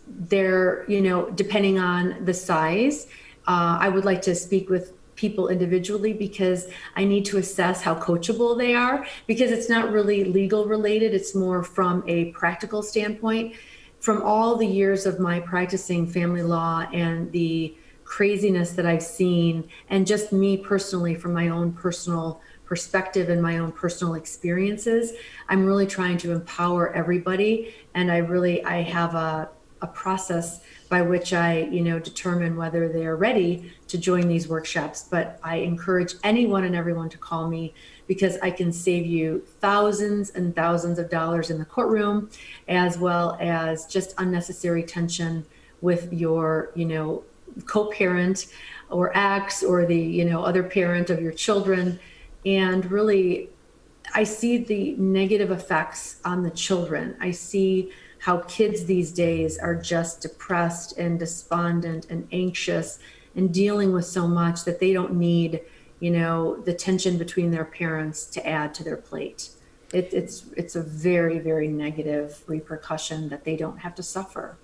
they're, depending on the size, I would like to speak with people individually, because I need to assess how coachable they are, because it's not really legal related. It's more from a practical standpoint. from all the years of my practicing family law and the craziness that I've seen, and just me personally from my own personal perspective and my own personal experiences, I'm really trying to empower everybody. And I have a process by which I, determine whether they're ready to join these workshops. But I encourage anyone and everyone to call me, because I can save you thousands and thousands of dollars in the courtroom, as well as just unnecessary tension with your, co-parent or ex, or the, other parent of your children. And really, I see the negative effects on the children. I see how kids these days are just depressed and despondent and anxious and dealing with so much that they don't need, the tension between their parents to add to their plate. It's a very, very negative repercussion that they don't have to suffer.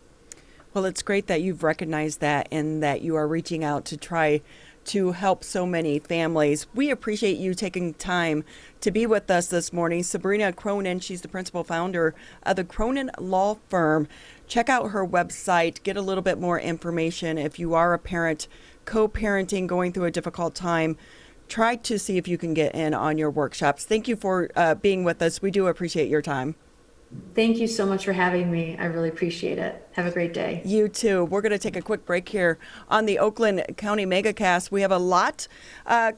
Well, it's great that you've recognized that and that you are reaching out to try to help so many families. We appreciate you taking time to be with us this morning. Sabrina Cronin, she's the principal founder of the Cronin Law Firm. Check out her website, get a little bit more information. If you are a parent, co-parenting, going through a difficult time, try to see if you can get in on your workshops. Thank you for being with us. We do appreciate your time. Thank you so much for having me. I really appreciate it. Have a great day. You too. We're going to take a quick break here on the Oakland County Megacast. We have a lot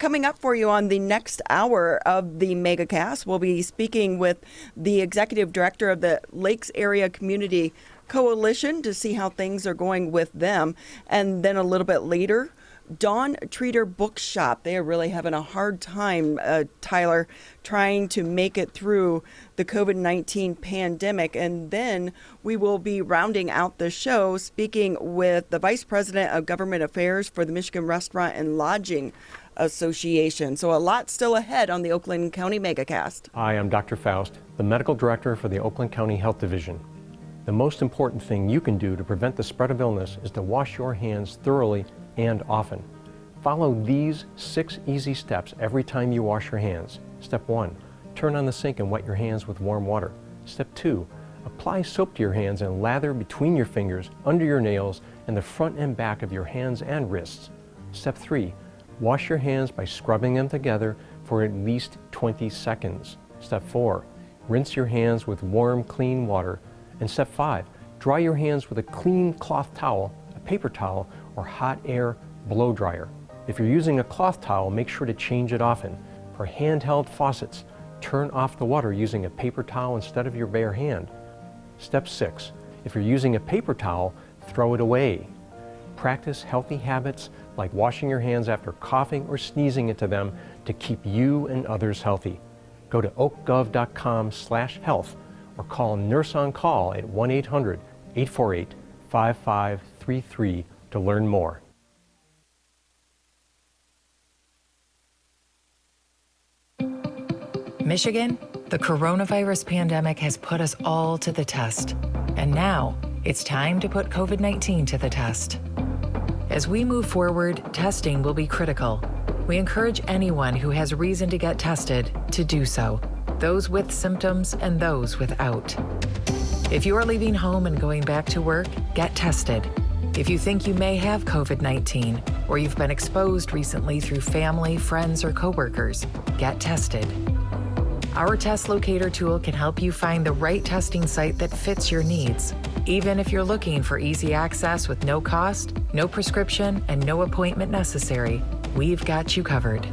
coming up for you on the next hour of the Megacast. We'll be speaking with the executive director of the Lakes Area Community Coalition to see how things are going with them. And then a little bit later, Dawn Treader Bookshop. They are really having a hard time, Tyler, trying to make it through the COVID-19 pandemic. And then we will be rounding out the show speaking with the Vice President of Government Affairs for the Michigan Restaurant and Lodging Association. So a lot still ahead on the Oakland County Megacast. Hi, I'm Dr. Faust, the Medical Director for the Oakland County Health Division. The most important thing you can do to prevent the spread of illness is to wash your hands thoroughly and often. Follow these 6 easy steps every time you wash your hands. Step 1, turn on the sink and wet your hands with warm water. Step 2, apply soap to your hands and lather between your fingers, under your nails, and the front and back of your hands and wrists. Step 3, wash your hands by scrubbing them together for at least 20 seconds. Step 4, rinse your hands with warm, clean water. And step 5, dry your hands with a clean cloth towel, a paper towel, or hot air blow dryer. If you're using a cloth towel, make sure to change it often. For handheld faucets, turn off the water using a paper towel instead of your bare hand. Step 6, if you're using a paper towel, throw it away. Practice healthy habits like washing your hands after coughing or sneezing into them to keep you and others healthy. Go to oakgov.com/health or call Nurse on Call at 1-800-848-5533 to learn more. Michigan, the coronavirus pandemic has put us all to the test. And now it's time to put COVID-19 to the test. As we move forward, testing will be critical. We encourage anyone who has reason to get tested to do so, those with symptoms and those without. If you are leaving home and going back to work, get tested. If you think you may have COVID-19 or you've been exposed recently through family, friends, or coworkers, get tested. Our test locator tool can help you find the right testing site that fits your needs. Even if you're looking for easy access with no cost, no prescription, and no appointment necessary, we've got you covered.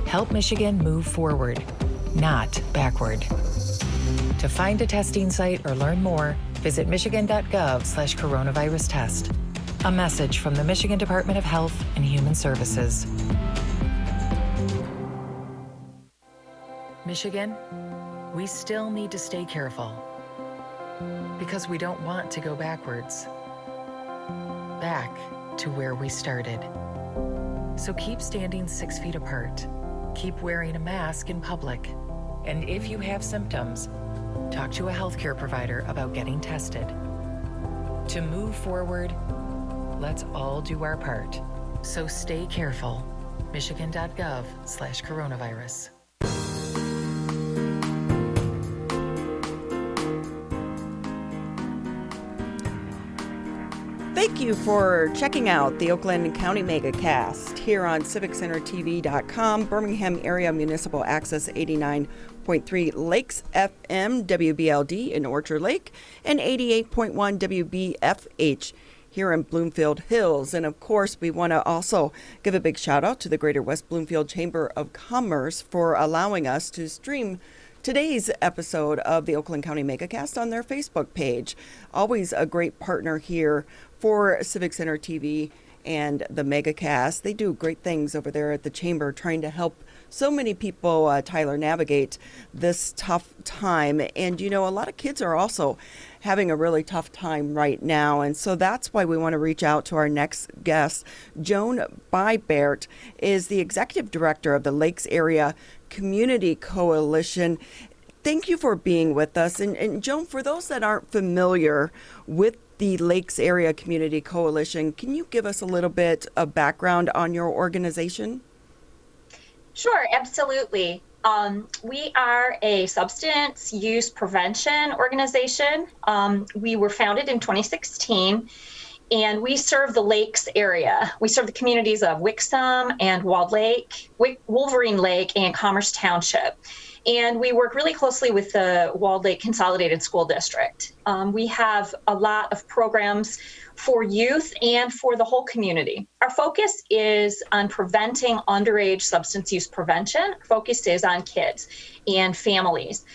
Help Michigan move forward, not backward. To find a testing site or learn more, visit michigan.gov/coronavirus test. A message from the Michigan Department of Health and Human Services. Michigan, we still need to stay careful because we don't want to go backwards, back to where we started. So keep standing 6 feet apart, keep wearing a mask in public, and if you have symptoms, talk to a healthcare provider about getting tested. To move forward, let's all do our part. So stay careful. Michigan.gov/coronavirus. Thank you for checking out the Oakland County Megacast here on civiccentertv.com, Birmingham Area Municipal Access 89.3 Lakes FM WBLD in Orchard Lake and 88.1 WBFH here in Bloomfield Hills. And of course, we want to also give a big shout out to the Greater West Bloomfield Chamber of Commerce for allowing us to stream today's episode of the Oakland County Megacast on their Facebook page. Always a great partner here for Civic Center TV and the Megacast. They do great things over there at the Chamber, trying to help so many people, Tyler, navigate this tough time. And, you know, a lot of kids are also having a really tough time right now. And so that's why we want to reach out to our next guest. Joan Baert is the Executive Director of the Lakes Area Community Coalition. Thank you for being with us. And Joan, for those that aren't familiar with the Lakes Area Community Coalition, can you give us a little bit of background on your organization? Sure, absolutely. We are a substance use prevention organization. We were founded in 2016, and we serve the Lakes area. We serve the communities of Wixom and Wolverine Lake, and Commerce Township. And we work really closely with the Walled Lake Consolidated School District. We have a lot of programs for youth and for the whole community. Our focus is on preventing underage substance use prevention. Our focus is on kids and families.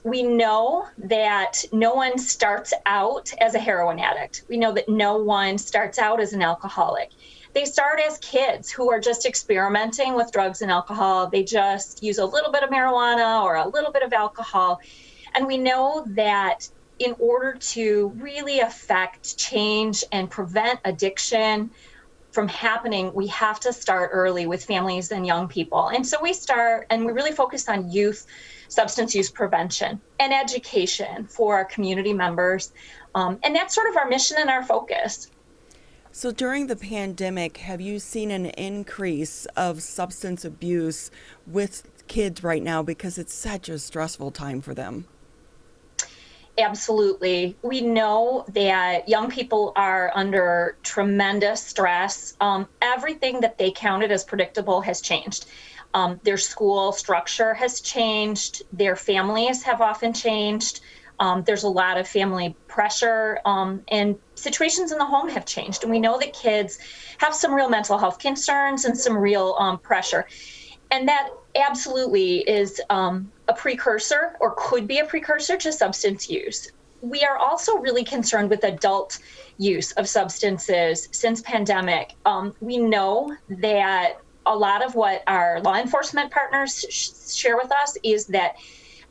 We know that no one starts out as a heroin addict. We know that no one starts out as an alcoholic. They start as kids who are just experimenting with drugs and alcohol. They just use a little bit of marijuana or a little bit of alcohol. And we know that in order to really affect change and prevent addiction from happening, we have to start early with families and young people. And so we start, and we really focus on youth substance use prevention and education for our community members. And that's sort of our mission and our focus. So during the pandemic, have you seen an increase of substance abuse with kids right now, because it's such a stressful time for them? Absolutely. We know that young people are under tremendous stress. Everything that they counted as predictable has changed. Their school structure has changed. Their families have often changed. There's a lot of family pressure, and situations in the home have changed. And we know that kids have some real mental health concerns and some real pressure. And that absolutely is a precursor, or could be a precursor, to substance use. We are also really concerned with adult use of substances since pandemic. We know that a lot of what our law enforcement partners share with us is that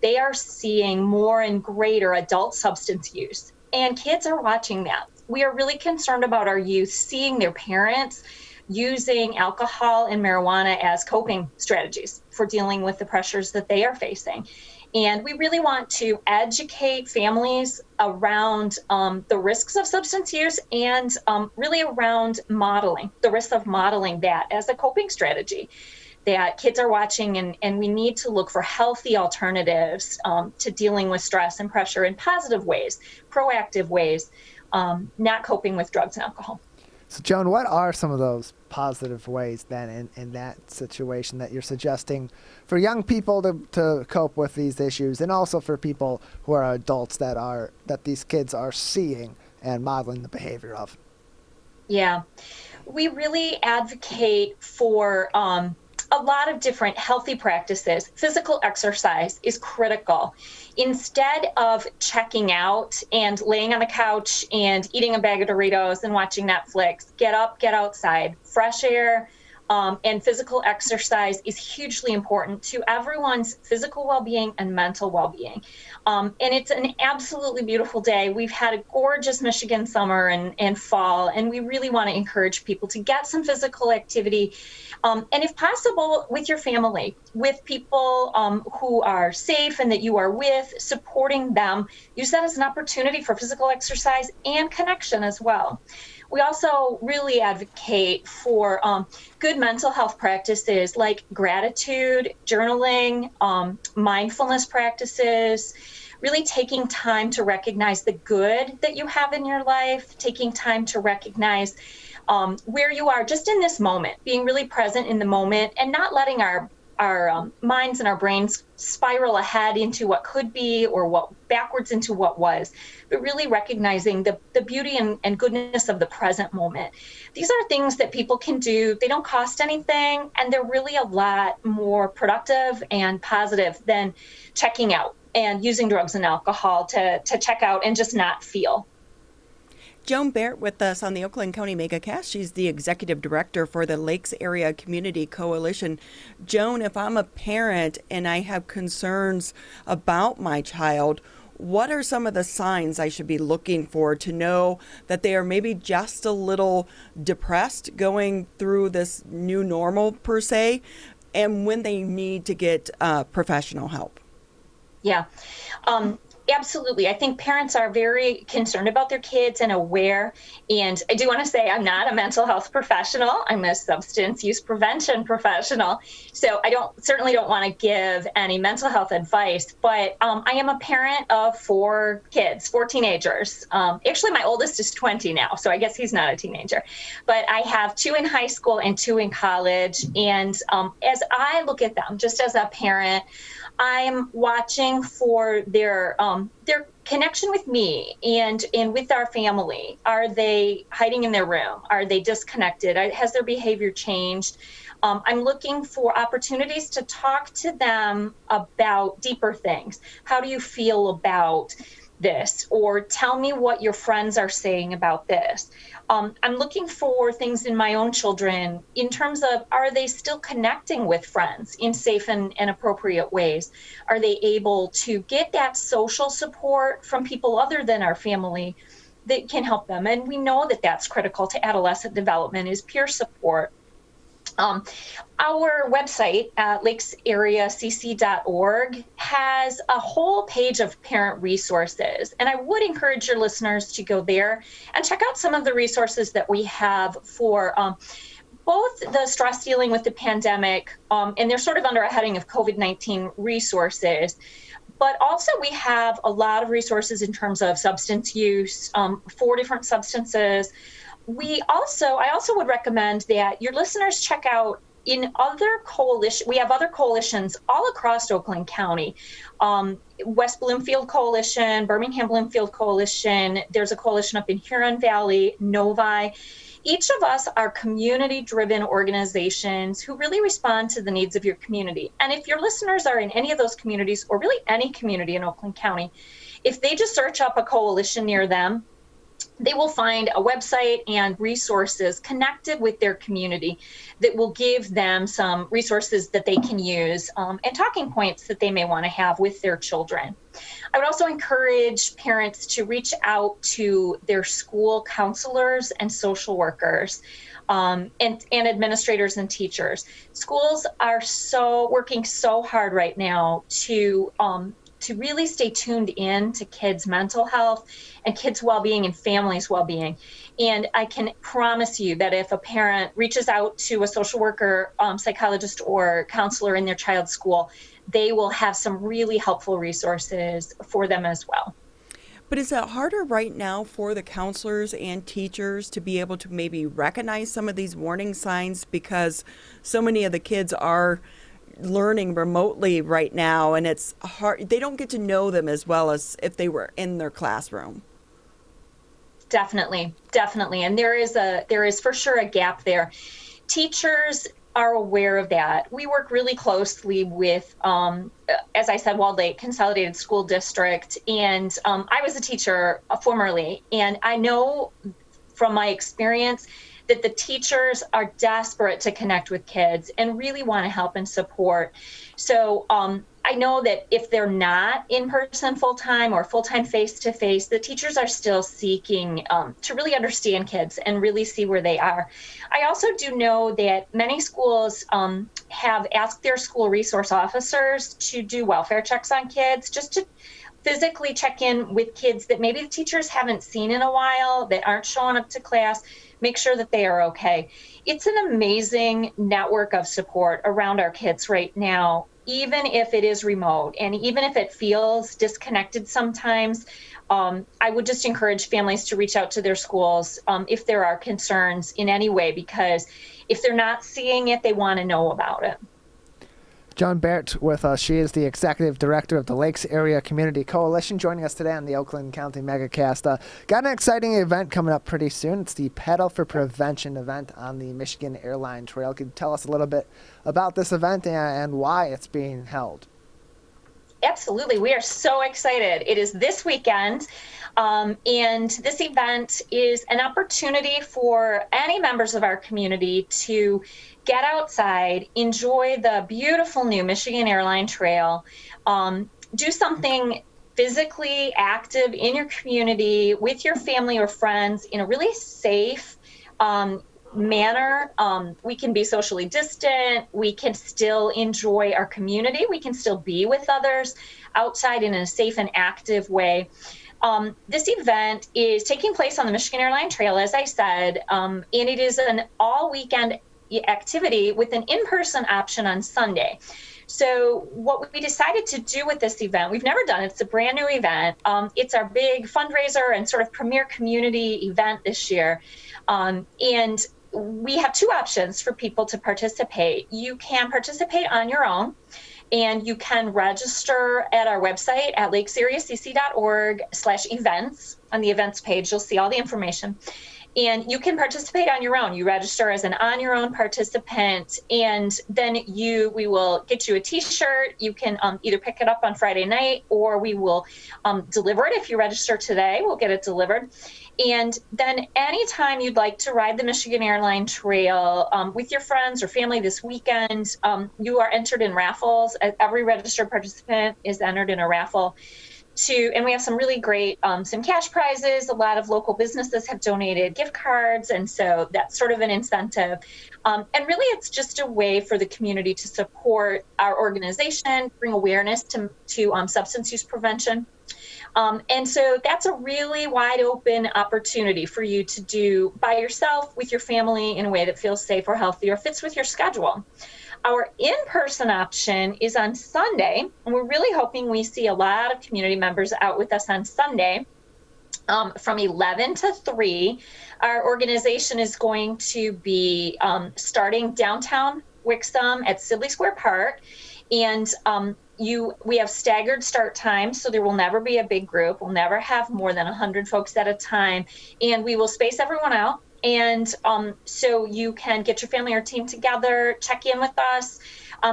they are seeing more and greater adult substance use, and kids are watching that. We are really concerned about our youth seeing their parents using alcohol and marijuana as coping strategies for dealing with the pressures that they are facing. And we really want to educate families around the risks of substance use, and really around modeling, the risks of modeling that as a coping strategy that kids are watching, and we need to look for healthy alternatives to dealing with stress and pressure in positive ways, proactive ways, not coping with drugs and alcohol. So, Joan, what are some of those positive ways then in that situation that you're suggesting for young people to cope with these issues, and also for people who are adults that these kids are seeing and modeling the behavior of? Yeah, we really advocate for a lot of different healthy practices. Physical exercise is critical. Instead of checking out and laying on the couch and eating a bag of Doritos and watching Netflix, get up, get outside. Fresh air and physical exercise is hugely important to everyone's physical well-being and mental well-being. And it's an absolutely beautiful day. We've had a gorgeous Michigan summer and fall, and we really want to encourage people to get some physical activity. And if possible, with your family, with people who are safe and that you are with, supporting them. Use that as an opportunity for physical exercise and connection as well. We also really advocate for good mental health practices like gratitude, journaling, mindfulness practices. really taking time to recognize the good that you have in your life, taking time to recognize where you are just in this moment, being really present in the moment and not letting our minds and our brains spiral ahead into what could be or what backwards into what was, but really recognizing the beauty and goodness of the present moment. These are things that people can do. They don't cost anything, and they're really a lot more productive and positive than checking out and using drugs and alcohol to check out and just not feel. Joan Baert with us on the Oakland County Megacast. She's the executive director for the Lakes Area Community Coalition. Joan, if I'm a parent and I have concerns about my child, what are some of the signs I should be looking for to know that they are maybe just a little depressed going through this new normal per se, and when they need to get professional help? Yeah. Absolutely. I think parents are very concerned about their kids and aware. And I do want to say I'm not a mental health professional. I'm a substance use prevention professional. So I certainly don't want to give any mental health advice, but I am a parent of 4 kids, 4 teenagers. Actually, my oldest is 20 now, so I guess he's not a teenager. But I have 2 in high school and 2 in college. And as I look at them, just as a parent, I'm watching for their connection with me and with our family. Are they hiding in their room? Are they disconnected? Has their behavior changed? I'm looking for opportunities to talk to them about deeper things. How do you feel about this? Or tell me what your friends are saying about this. I'm looking for things in my own children in terms of, are they still connecting with friends in safe and appropriate ways? Are they able to get that social support from people other than our family that can help them? And we know that that's critical to adolescent development, is peer support. Our website at lakesareacc.org has a whole page of parent resources, and I would encourage your listeners to go there and check out some of the resources that we have for both the stress dealing with the pandemic, and they're sort of under a heading of COVID-19 resources. But also we have a lot of resources in terms of substance use, 4 different substances. I also would recommend that your listeners check out we have other coalitions all across Oakland County. West Bloomfield Coalition, Birmingham Bloomfield Coalition, there's a coalition up in Huron Valley, Novi. Each of us are community-driven organizations who really respond to the needs of your community. And if your listeners are in any of those communities, or really any community in Oakland County, if they just search up a coalition near them, they will find a website and resources connected with their community that will give them some resources that they can use and talking points that they may want to have with their children. I would also encourage parents to reach out to their school counselors and social workers and administrators and teachers. Schools are working so hard right now to really stay tuned in to kids' mental health and kids' well-being and families' well-being. And I can promise you that if a parent reaches out to a social worker, psychologist, or counselor in their child's school, they will have some really helpful resources for them as well. But is it harder right now for the counselors and teachers to be able to maybe recognize some of these warning signs, because so many of the kids are learning remotely right now, and it's hard, they don't get to know them as well as if they were in their classroom? Definitely. And there is for sure a gap there. Teachers are aware of that. We work really closely with, as I said, Walled Lake Consolidated School District, and I was a teacher formerly, and I know from my experience that the teachers are desperate to connect with kids and really want to help and support. So I know that if they're not in person full-time or full-time face-to-face, the teachers are still seeking to really understand kids and really see where they are. I also do know that many schools have asked their school resource officers to do welfare checks on kids, just to physically check in with kids that maybe the teachers haven't seen in a while, that aren't showing up to class, make sure that they are okay. It's an amazing network of support around our kids right now. even if it is remote and even if it feels disconnected sometimes, I would just encourage families to reach out to their schools if there are concerns in any way, because if they're not seeing it, they want to know about it. Joan Baert with us. She is the Executive Director of the Lakes Area Community Coalition, joining us today on the Oakland County Megacast. Got an exciting event coming up pretty soon. It's the Pedal for Prevention event on the Michigan Airline Trail. Could you tell us a little bit about this event and why it's being held? Absolutely. We are so excited. It is this weekend. And this event is an opportunity for any members of our community to get outside, enjoy the beautiful new Michigan Airline Trail, do something physically active in your community with your family or friends in a really safe manner. We can be socially distant. We can still enjoy our community. We can still be with others outside in a safe and active way. This event is taking place on the Michigan Airline Trail, as I said, and it is an all-weekend activity with an in-person option on Sunday. So what we decided to do with this event, we've never done it. It's a brand new event. It's our big fundraiser and sort of premier community event this year. And we have two options for people to participate. You can participate on your own, and you can register at our website at lakesareacc.org/events. On the events page, you'll see all the information. And you can participate on your own. You register as an on your own participant, and then we will get you a t-shirt. You can either pick it up on Friday night, or we will deliver it. If you register today, we'll get it delivered. And then anytime you'd like to ride the Michigan Airline Trail with your friends or family this weekend, you are entered in raffles. Every registered participant is entered in a raffle. And we have some really great some cash prizes. A lot of local businesses have donated gift cards, and so that's sort of an incentive. And really, it's just a way for the community to support our organization, bring awareness to substance use prevention. And so that's a really wide open opportunity for you to do by yourself, with your family, in a way that feels safe or healthy or fits with your schedule. Our in-person option is on Sunday, and we're really hoping we see a lot of community members out with us on Sunday from 11 to 3. Our organization is going to be starting downtown Wixom at Sibley Square Park, and we have staggered start times, so there will never be a big group. We'll never have more than 100 folks at a time, and we will space everyone out. And so you can get your family or team together, check in with us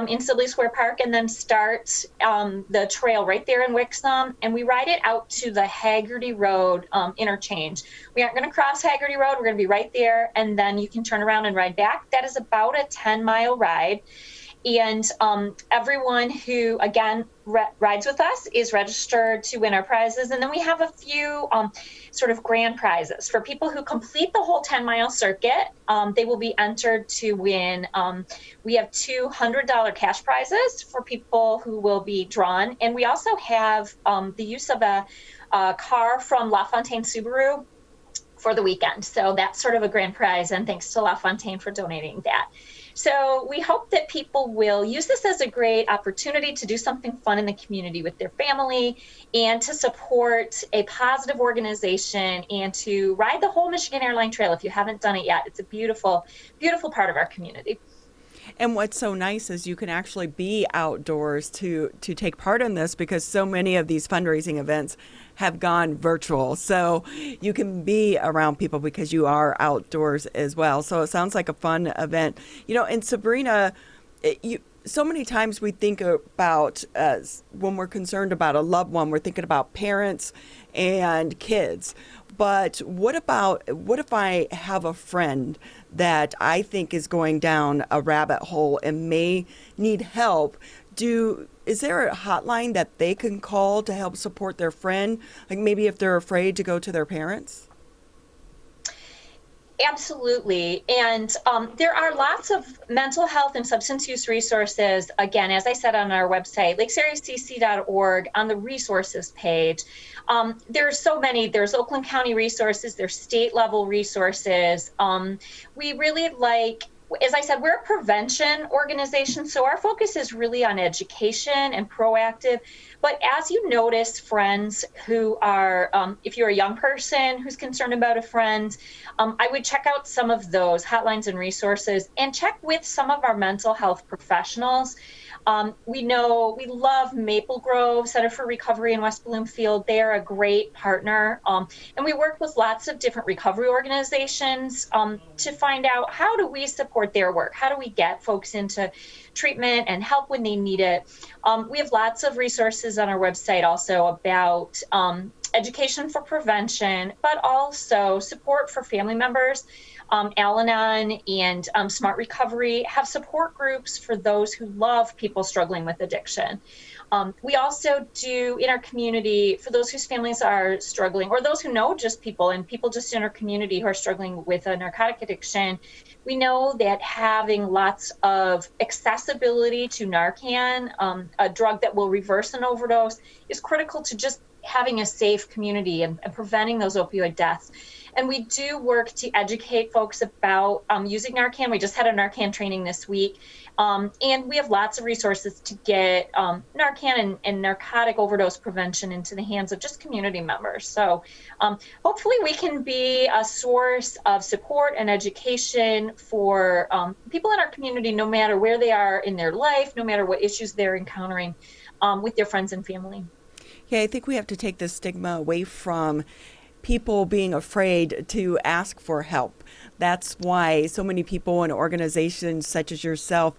in Sibley Square Park, and then start the trail right there in Wixom. And we ride it out to the Haggerty Road interchange. We aren't going to cross Haggerty Road. We're going to be right there, and then you can turn around and ride back. That is about a 10-mile ride. And everyone who, again, rides with us is registered to win our prizes. And then we have a few sort of grand prizes. For people who complete the whole 10-mile circuit, they will be entered to win. We have two $100 cash prizes for people who will be drawn. And we also have the use of a car from LaFontaine Subaru for the weekend. So that's sort of a grand prize. And thanks to LaFontaine for donating that. So we hope that people will use this as a great opportunity to do something fun in the community with their family, and to support a positive organization, and to ride the whole Michigan Airline Trail if you haven't done it yet. It's a beautiful, beautiful part of our community. And what's so nice is you can actually be outdoors to take part in this, because so many of these fundraising events have gone virtual. So you can be around people because you are outdoors as well. So it sounds like a fun event. And Sabrina, so many times we think about, when we're concerned about a loved one, we're thinking about parents and kids. But what if I have a friend that I think is going down a rabbit hole and may need help? Is there a hotline that they can call to help support their friend? Like maybe if they're afraid to go to their parents? Absolutely. And there are lots of mental health and substance use resources, again, as I said, on our website, lakesareacc.org, on the resources page. There's so many. There's Oakland County resources. There's state level resources. We really like as I said, we're a prevention organization, so our focus is really on education and proactive. But as you notice, friends who are, if you're a young person who's concerned about a friend, I would check out some of those hotlines and resources and check with some of our mental health professionals. We love Maple Grove Center for Recovery in West Bloomfield. They are a great partner. And we work with lots of different recovery organizations to find out how do we support their work? How do we get folks into treatment and help when they need it? We have lots of resources on our website also about education for prevention, but also support for family members. Al-Anon and Smart Recovery have support groups for those who love people struggling with addiction. We also do in our community, for those whose families are struggling, or those who know just people and people just in our community who are struggling with a narcotic addiction, we know that having lots of accessibility to Narcan, a drug that will reverse an overdose, is critical to just having a safe community and preventing those opioid deaths. And we do work to educate folks about using Narcan. We just had a Narcan training this week. And we have lots of resources to get Narcan and narcotic overdose prevention into the hands of just community members. So hopefully we can be a source of support and education for people in our community, no matter where they are in their life, no matter what issues they're encountering with their friends and family. Yeah, I think we have to take the stigma away from people being afraid to ask for help. That's why so many people and organizations such as yourself,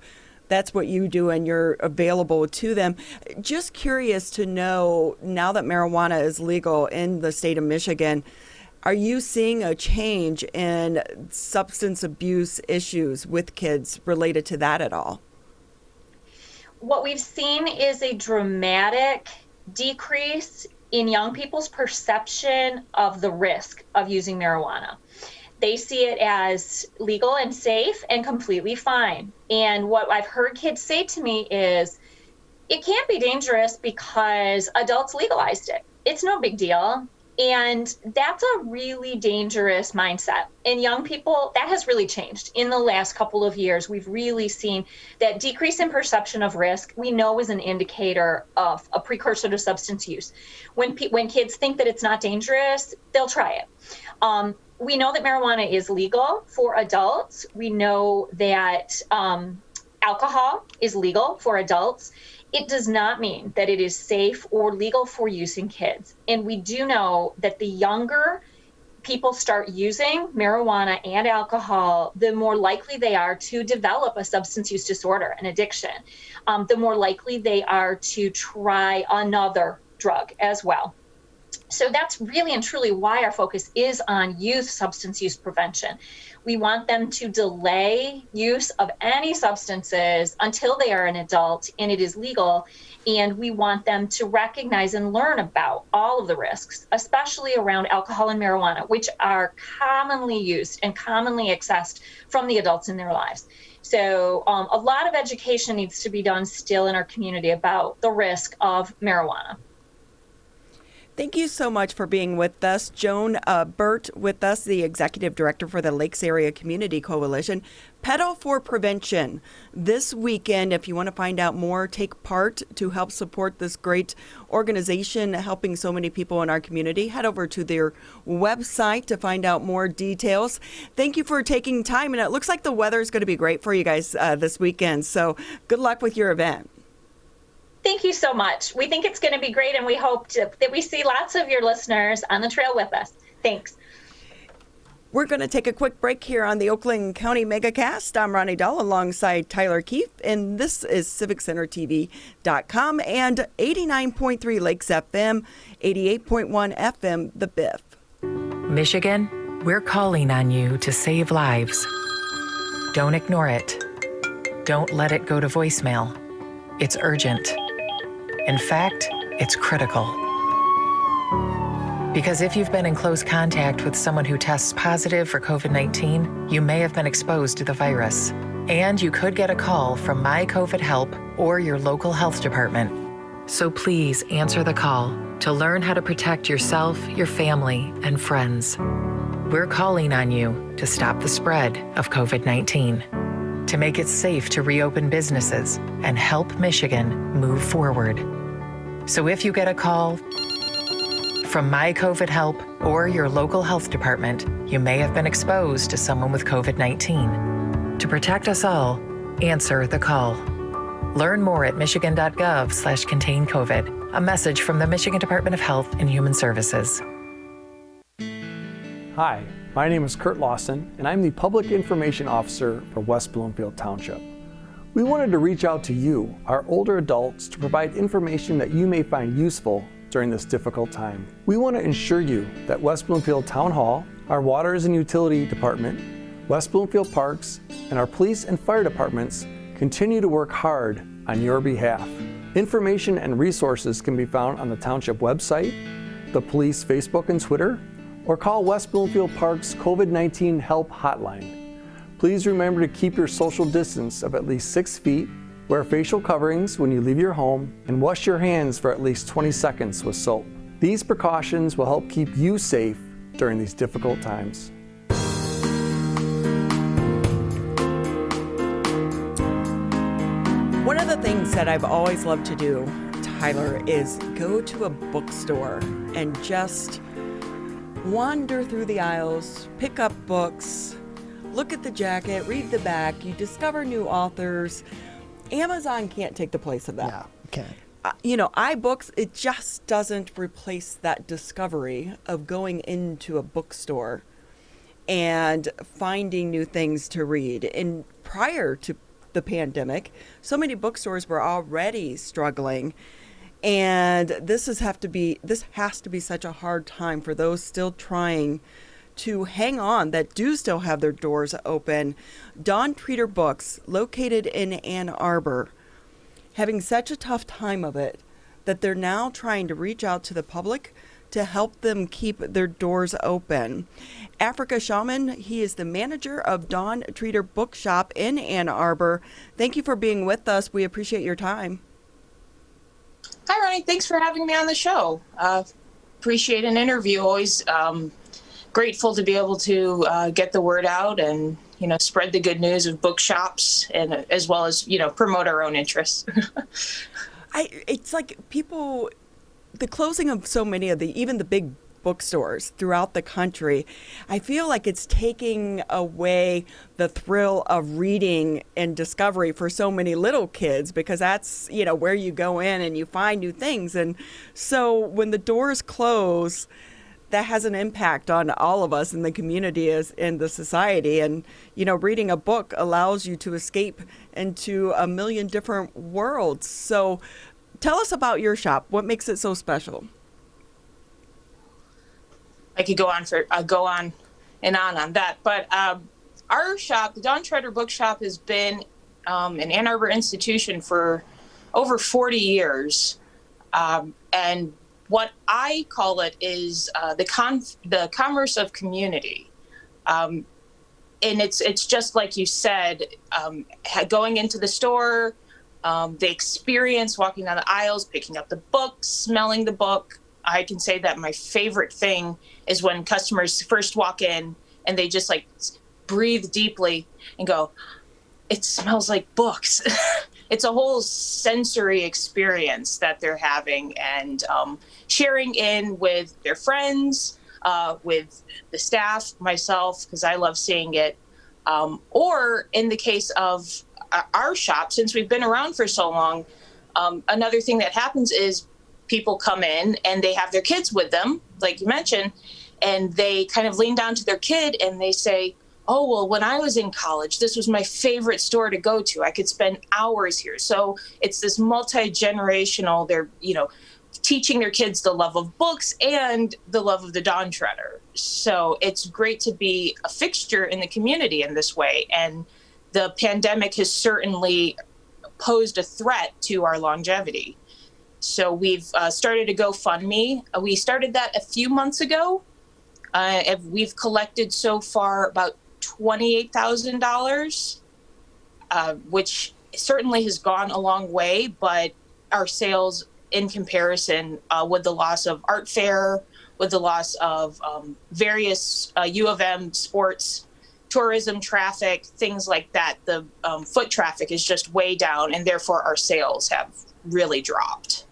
that's what you do and you're available to them. Just curious to know, now that marijuana is legal in the state of Michigan, are you seeing a change in substance abuse issues with kids related to that at all? What we've seen is a dramatic decrease in young people's perception of the risk of using marijuana. They see it as legal and safe and completely fine. And what I've heard kids say to me is, it can't be dangerous because adults legalized it. It's no big deal. And that's a really dangerous mindset. In young people, that has really changed. In the last couple of years, we've really seen that decrease in perception of risk, we know is an indicator of a precursor to substance use. When kids think that it's not dangerous, they'll try it. We know that marijuana is legal for adults. We know that alcohol is legal for adults. It does not mean that it is safe or legal for use in kids. And we do know that the younger people start using marijuana and alcohol, the more likely they are to develop a substance use disorder, an addiction. The more likely they are to try another drug as well. So that's really and truly why our focus is on youth substance use prevention. We want them to delay use of any substances until they are an adult and it is legal. And we want them to recognize and learn about all of the risks, especially around alcohol and marijuana, which are commonly used and commonly accessed from the adults in their lives. So a lot of education needs to be done still in our community about the risk of marijuana. Thank you so much for being with us. Joan Baert with us, the Executive Director for the Lakes Area Community Coalition. Pedal for Prevention. This weekend, if you want to find out more, take part to help support this great organization helping so many people in our community. Head over to their website to find out more details. Thank you for taking time. And it looks like the weather is going to be great for you guys this weekend. So good luck with your event. Thank you so much. We think it's going to be great, and we hope that we see lots of your listeners on the trail with us. Thanks. We're going to take a quick break here on the Oakland County Megacast. I'm Ronnie Dahl alongside Tyler Keefe, and this is CivicCenterTV.com and 89.3 Lakes FM, 88.1 FM, The Biff. Michigan, we're calling on you to save lives. Don't ignore it. Don't let it go to voicemail. It's urgent. In fact, it's critical. Because if you've been in close contact with someone who tests positive for COVID-19, you may have been exposed to the virus. And you could get a call from My COVID Help or your local health department. So please answer the call to learn how to protect yourself, your family, and friends. We're calling on you to stop the spread of COVID-19. to make it safe to reopen businesses and help Michigan move forward. So if you get a call from My COVID Help or your local health department, you may have been exposed to someone with COVID-19. To protect us all, answer the call. Learn more at michigan.gov/contain-COVID. A message from the Michigan Department of Health and Human Services. Hi, my name is Kurt Lawson, and I'm the Public Information Officer for West Bloomfield Township. We wanted to reach out to you, our older adults, to provide information that you may find useful during this difficult time. We want to ensure you that West Bloomfield Town Hall, our Waters and Utility Department, West Bloomfield Parks, and our police and fire departments continue to work hard on your behalf. Information and resources can be found on the Township website, the police Facebook and Twitter, or call West Bloomfield Park's COVID-19 Help Hotline. Please remember to keep your social distance of at least 6 feet, wear facial coverings when you leave your home, and wash your hands for at least 20 seconds with soap. These precautions will help keep you safe during these difficult times. One of the things that I've always loved to do, Tyler, is go to a bookstore and just wander through the aisles, pick up books, look at the jacket, read the back. You discover new authors. Amazon can't take the place of that. No, can't. iBooks, it just doesn't replace that discovery of going into a bookstore and finding new things to read. And prior to the pandemic, so many bookstores were already struggling, and this has to be such a hard time for those still trying to hang on, that do still have their doors open. Dawn Treater Books, located in Ann Arbor, having such a tough time of it that they're now trying to reach out to the public to help them keep their doors open. Africa Schaumann, he is the manager of Dawn Treater Bookshop in Ann Arbor. Thank you for being with us. We appreciate your time. Hi, Ronnie. Thanks for having me on the show. Appreciate an interview. Always grateful to be able to get the word out and, spread the good news of bookshops, and as well as, promote our own interests. It's like people, the closing of so many of even the big bookstores throughout the country, I feel like it's taking away the thrill of reading and discovery for so many little kids, because that's, where you go in and you find new things. And so when the doors close, that has an impact on all of us in the community in the society. And, reading a book allows you to escape into a million different worlds. So tell us about your shop. What makes it so special? I could go on and on that, but our shop, the Dawn Treader Bookshop, has been an Ann Arbor institution for over 40 years, and what I call it is the commerce of community, and it's just like you said, going into the store, the experience, walking down the aisles, picking up the book, smelling the book. I can say that my favorite thing is when customers first walk in and they just breathe deeply and go, "It smells like books." It's a whole sensory experience that they're having, and sharing in with their friends, with the staff, myself, because I love seeing it. Or in the case of our shop, since we've been around for so long, another thing that happens is people come in and they have their kids with them, like you mentioned, and they kind of lean down to their kid and they say, "Oh, well, when I was in college, this was my favorite store to go to. I could spend hours here." So it's this multi-generational, they're, teaching their kids the love of books and the love of the Dawn Treader. So it's great to be a fixture in the community in this way. And the pandemic has certainly posed a threat to our longevity. So we've started a GoFundMe. We started that a few months ago. We've collected so far about $28,000, which certainly has gone a long way, but our sales in comparison, with the loss of art fair, with the loss of various U of M sports tourism traffic, things like that, the foot traffic is just way down, and therefore our sales have really dropped.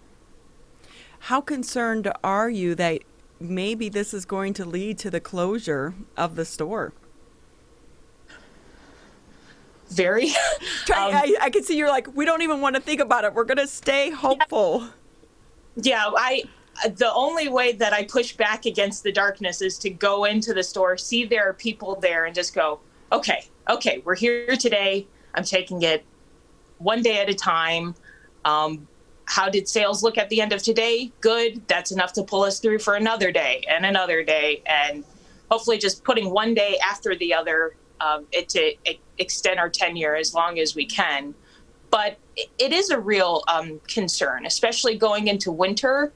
How concerned are you that maybe this is going to lead to the closure of the store? Very. I can see you're like, we don't even want to think about it. We're going to stay hopeful. Yeah, the only way that I push back against the darkness is to go into the store, see there are people there, and just go, okay, we're here today. I'm taking it one day at a time. How did sales look at the end of today? Good. That's enough to pull us through for another day and another day. And hopefully just putting one day after the other to extend our tenure as long as we can. But it is a real concern, especially going into winter.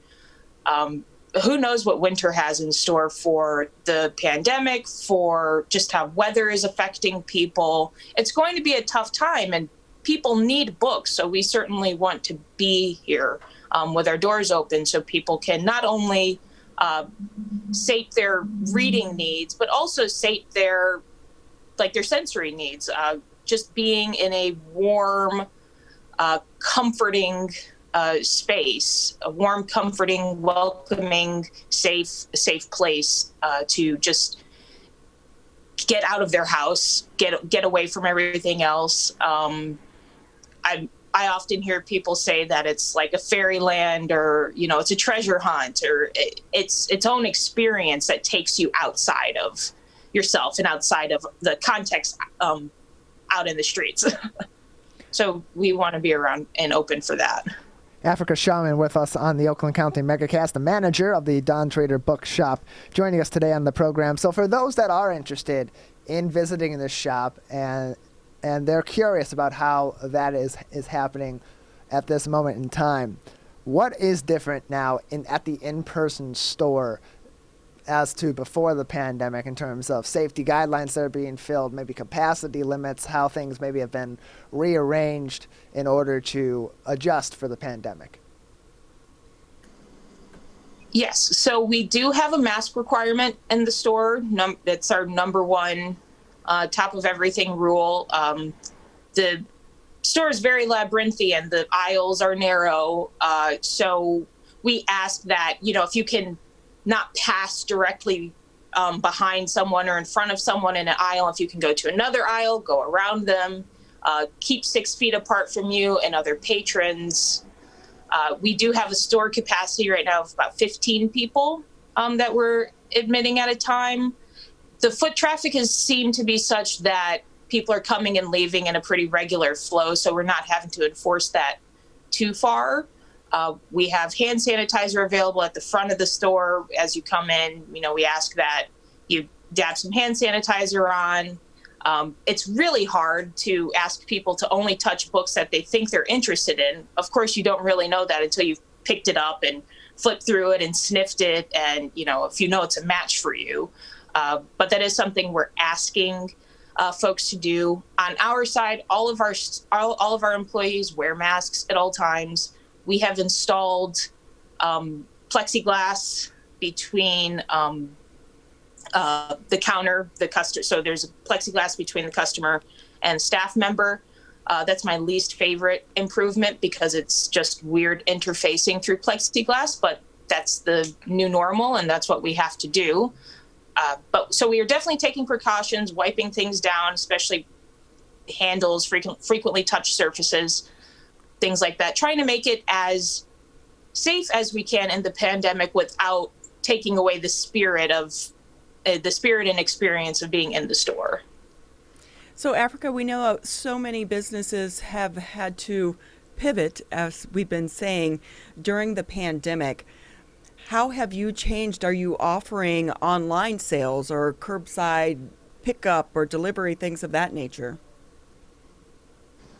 Who knows what winter has in store for the pandemic, for just how weather is affecting people. It's going to be a tough time, and people need books. So we certainly want to be here with our doors open so people can not only sate their reading needs, but also sate their sensory needs. Just being in a warm, comforting space, a warm, comforting, welcoming, safe place to just get out of their house, get away from everything else. I often hear people say that it's like a fairyland, or it's a treasure hunt, or it's its own experience that takes you outside of yourself and outside of the context out in the streets. So we want to be around and open for that. Africa Schaumann with us on the Oakland County Megacast, the manager of the Don Treader Bookshop, joining us today on the program. So for those that are interested in visiting this shop and they're curious about how that is happening at this moment in time, what is different now at the in-person store as to before the pandemic in terms of safety guidelines that are being filled, maybe capacity limits, how things maybe have been rearranged in order to adjust for the pandemic? Yes, so we do have a mask requirement in the store. That's our number one top of everything rule. The store is very labyrinthian. The aisles are narrow. So we ask that, if you can not pass directly behind someone or in front of someone in an aisle. If you can go to another aisle, go around them, keep 6 feet apart from you and other patrons. We do have a store capacity right now of about 15 people that we're admitting at a time. The foot traffic has seemed to be such that people are coming and leaving in a pretty regular flow, so we're not having to enforce that too far. We have hand sanitizer available at the front of the store. As you come in, we ask that you dab some hand sanitizer on. It's really hard to ask people to only touch books that they think they're interested in. Of course, you don't really know that until you've picked it up and flipped through it and sniffed it, and if you know it's a match for you. But that is something we're asking folks to do. On our side, all of our employees wear masks at all times. We have installed plexiglass between the counter, the customer. So there's a plexiglass between the customer and staff member. That's my least favorite improvement because it's just weird interfacing through plexiglass, but that's the new normal and that's what we have to do. So we are definitely taking precautions, wiping things down, especially handles, frequently touched surfaces, things like that, trying to make it as safe as we can in the pandemic without taking away the spirit and experience of being in the store. So Africa, we know so many businesses have had to pivot, as we've been saying, during the pandemic. How have you changed? Are you offering online sales or curbside pickup or delivery, things of that nature?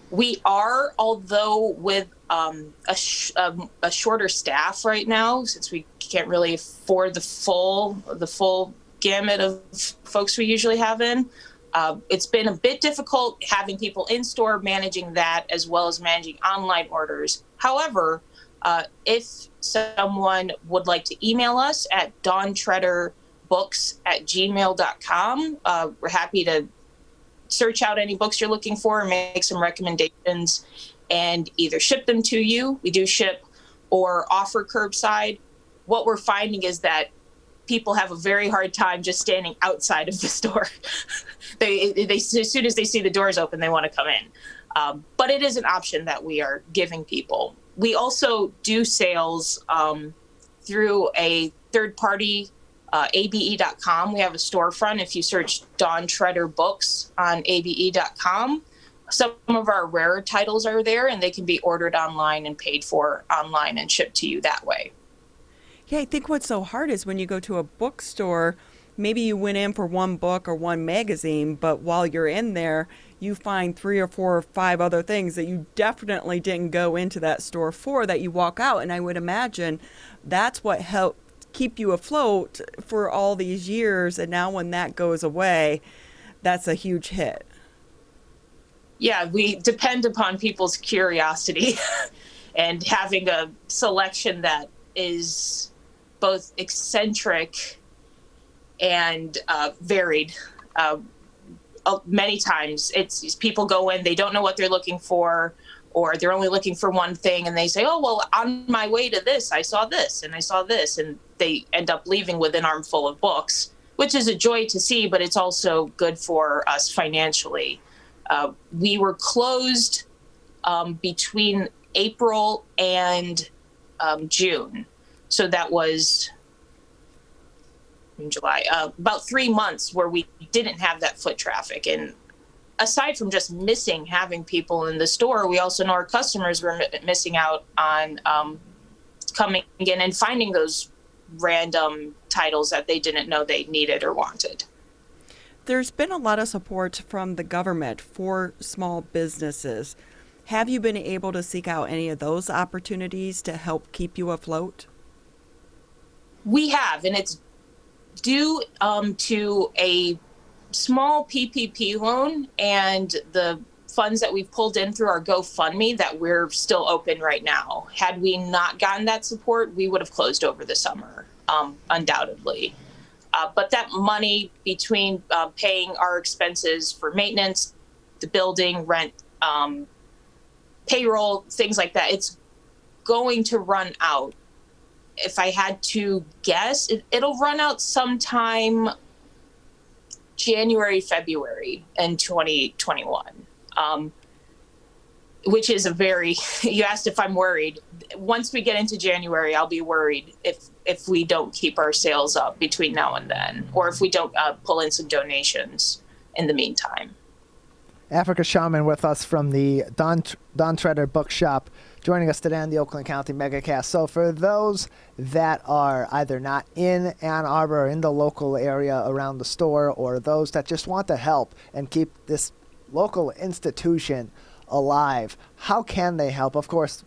We are, although with a shorter staff right now, since we can't really afford the full gamut of folks we usually have in. It's been a bit difficult having people in store managing that as well as managing online orders. However, if someone would like to email us at dontreaderbooks@gmail.com, we're happy to search out any books you're looking for and make some recommendations and either ship them to you. We do ship, or offer curbside. What we're finding is that people have a very hard time just standing outside of the store. They as soon as they see the doors open, they want to come in. But it is an option that we are giving people. We also do sales through a third party, abe.com. We have a storefront. If you search Dawn Treader Books on abe.com, some of our rarer titles are there, and they can be ordered online and paid for online and shipped to you that way. Yeah, I think what's so hard is when you go to a bookstore, maybe you went in for one book or one magazine, but while you're in there, you find 3 or 4 or 5 other things that you definitely didn't go into that store for, that you walk out. And I would imagine that's what helped keep you afloat for all these years. And now when that goes away, that's a huge hit. Yeah, we depend upon people's curiosity and having a selection that is both eccentric and varied. Many times it's people go in, they don't know what they're looking for, or they're only looking for one thing, and they say, oh, well, on my way to this, I saw this, and I saw this, and they end up leaving with an armful of books, which is a joy to see, but it's also good for us financially. We were closed between April and June. So that was in July, about 3 months where we didn't have that foot traffic. And aside from just missing having people in the store, we also know our customers were missing out on coming in and finding those random titles that they didn't know they needed or wanted. There's been a lot of support from the government for small businesses. Have you been able to seek out any of those opportunities to help keep you afloat? We have, and it's due to a small PPP loan and the funds that we've pulled in through our GoFundMe that we're still open right now. Had we not gotten that support, we would have closed over the summer, undoubtedly. But that money between paying our expenses for maintenance, the building, rent, payroll, things like that, it's going to run out. If I had to guess, it'll run out sometime January, February in 2021, which is you asked if I'm worried. Once we get into January, I'll be worried if we don't keep our sales up between now and then, or if we don't pull in some donations in the meantime. Africa Schaumann with us from the Dawn Treader Bookshop, joining us today on the Oakland County Megacast. So for those that are either not in Ann Arbor or in the local area around the store, or those that just want to help and keep this local institution alive, how can they help? Of course,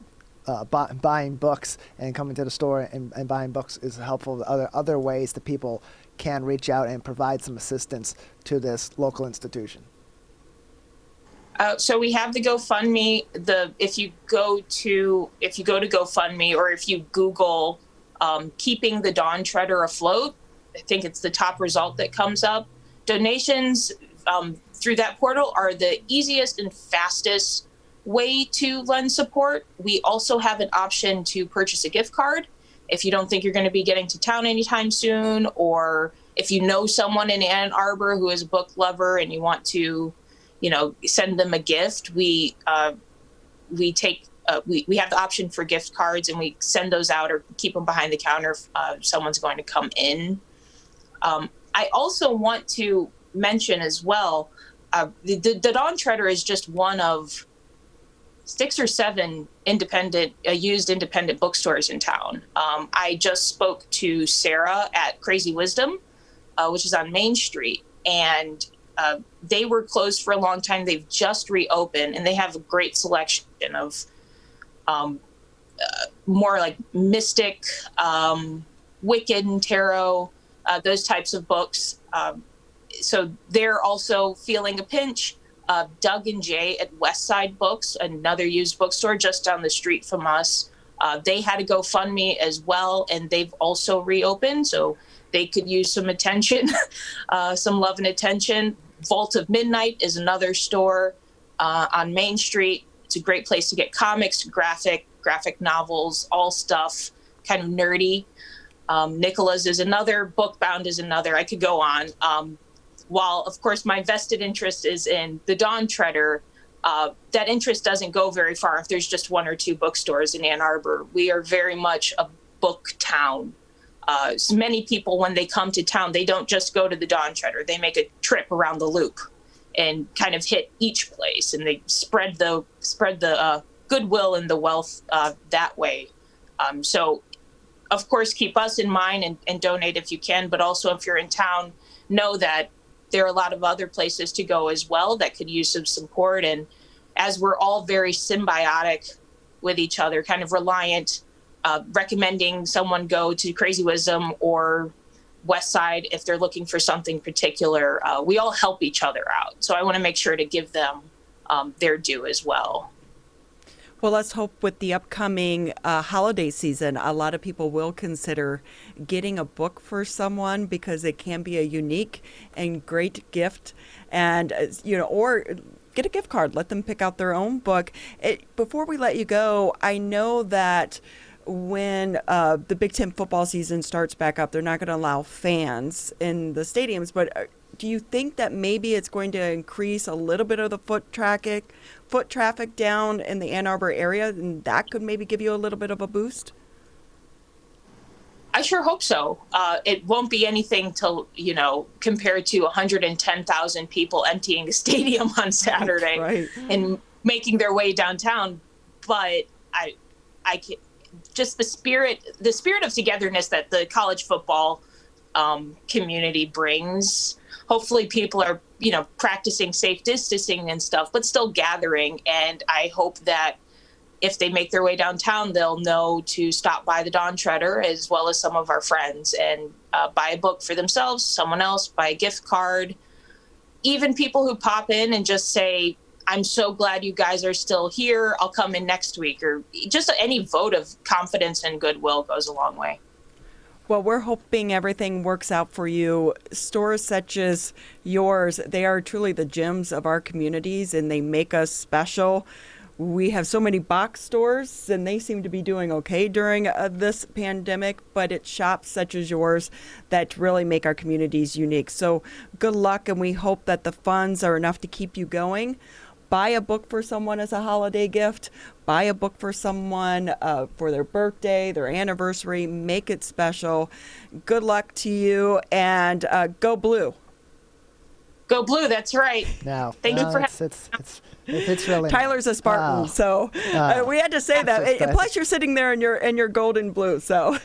buying books and coming to the store and buying books is helpful. Other ways that people can reach out and provide some assistance to this local institution. So we have the GoFundMe. If you go to GoFundMe, or if you Google keeping the Dawn Treader afloat, I think it's the top result that comes up. Donations through that portal are the easiest and fastest way to lend support. We also have an option to purchase a gift card if you don't think you're going to be getting to town anytime soon, or if you know someone in Ann Arbor who is a book lover and you want to, send them a gift. We have the option for gift cards, and we send those out or keep them behind the counter if someone's going to come in. I also want to mention as well, the Dawn Treader is just one of 6 or 7 used independent bookstores in town. I just spoke to Sarah at Crazy Wisdom, which is on Main Street, and they were closed for a long time. They've just reopened, and they have a great selection of more like mystic, Wiccan and tarot, those types of books. So they're also feeling a pinch. Doug and Jay at Westside Books, another used bookstore just down the street from us, they had a GoFundMe as well, and they've also reopened, so they could use some attention, some love and attention. Vault of Midnight is another store on Main Street. It's a great place to get comics, graphic novels, all stuff, kind of nerdy. Nicola's is another, Bookbound is another. I could go on. While, of course, my vested interest is in the Dawn Treader, that interest doesn't go very far if there's just one or two bookstores in Ann Arbor. We are very much a book town. So many people, when they come to town, they don't just go to the Dawn Treader. They make a trip around the loop and kind of hit each place, and they spread the goodwill and the wealth that way. So, of course, keep us in mind and donate if you can, but also if you're in town, know that there are a lot of other places to go as well that could use some support. And as we're all very symbiotic with each other, kind of reliant, recommending someone go to Crazy Wisdom or West Side if they're looking for something particular, we all help each other out. So I want to make sure to give them their due as well. Well, let's hope with the upcoming holiday season, a lot of people will consider getting a book for someone because it can be a unique and great gift. And, or get a gift card, let them pick out their own book. Before we let you go, I know that when the Big Ten football season starts back up, they're not going to allow fans in the stadiums, but do you think that maybe it's going to increase a little bit of the foot traffic down in the Ann Arbor area, and that could maybe give you a little bit of a boost? I sure hope so. It won't be anything compared to 110,000 people emptying a stadium on Saturday right. and making their way downtown. But I can, just the spirit of togetherness that the college football community brings. Hopefully people are, practicing safe distancing and stuff, but still gathering. And I hope that if they make their way downtown, they'll know to stop by the Dawn Treader as well as some of our friends and buy a book for themselves, someone else, buy a gift card. Even people who pop in and just say, I'm so glad you guys are still here. I'll come in next week, or just any vote of confidence and goodwill goes a long way. Well, we're hoping everything works out for you. Stores such as yours, they are truly the gems of our communities, and they make us special. We have so many box stores, and they seem to be doing okay during this pandemic, but it's shops such as yours that really make our communities unique. So good luck, and we hope that the funds are enough to keep you going. Buy a book for someone as a holiday gift. Buy a book for someone for their birthday, their anniversary. Make it special. Good luck to you, and go blue. Go blue, that's right. No, Thank you for it's really Tyler's a Spartan, so we had to say that. And plus, you're sitting there in your gold and blue, so.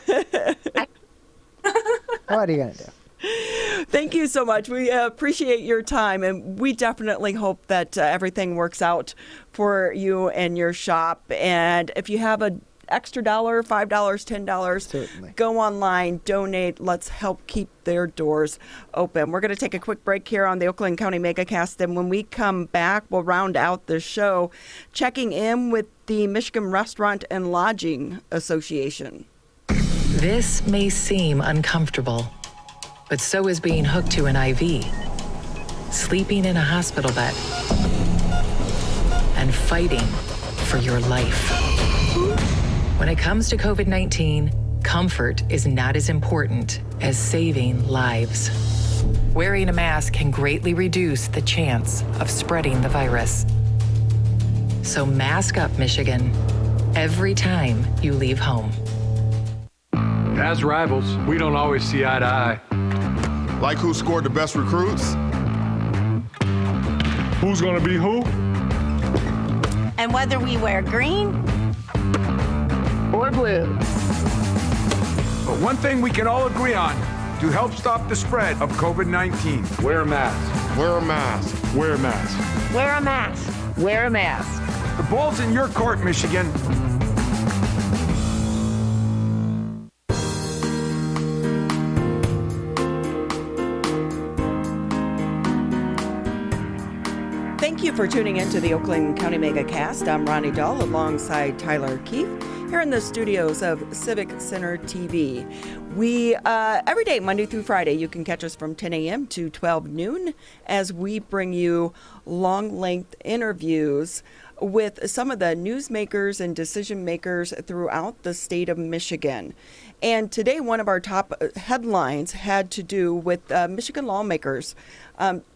What are you gonna do? Thank you so much. We appreciate your time, and we definitely hope that everything works out for you and your shop. And if you have an extra $1, $5, $10, certainly go online, donate. Let's help keep their doors open. We're going to take a quick break here on the Oakland County Megacast, and when we come back, we'll round out the show checking in with the Michigan Restaurant and Lodging Association. This may seem uncomfortable, but so is being hooked to an IV, sleeping in a hospital bed, and fighting for your life. When it comes to COVID-19, comfort is not as important as saving lives. Wearing a mask can greatly reduce the chance of spreading the virus. So mask up, Michigan, every time you leave home. As rivals, we don't always see eye to eye. Like who scored the best recruits? Who's gonna be who? And whether we wear green or blue. But one thing we can all agree on, to help stop the spread of COVID-19, wear a mask. Wear a mask. Wear a mask. Wear a mask. Wear a mask. The ball's in your court, Michigan. Thank you for tuning in to the Oakland County Megacast. I'm Ronnie Dahl alongside Tyler Keefe here in the studios of Civic Center TV. We, every day, Monday through Friday, you can catch us from 10 a.m. to 12 noon as we bring you long-length interviews with some of the newsmakers and decision makers throughout the state of Michigan. And today, one of our top headlines had to do with Michigan lawmakers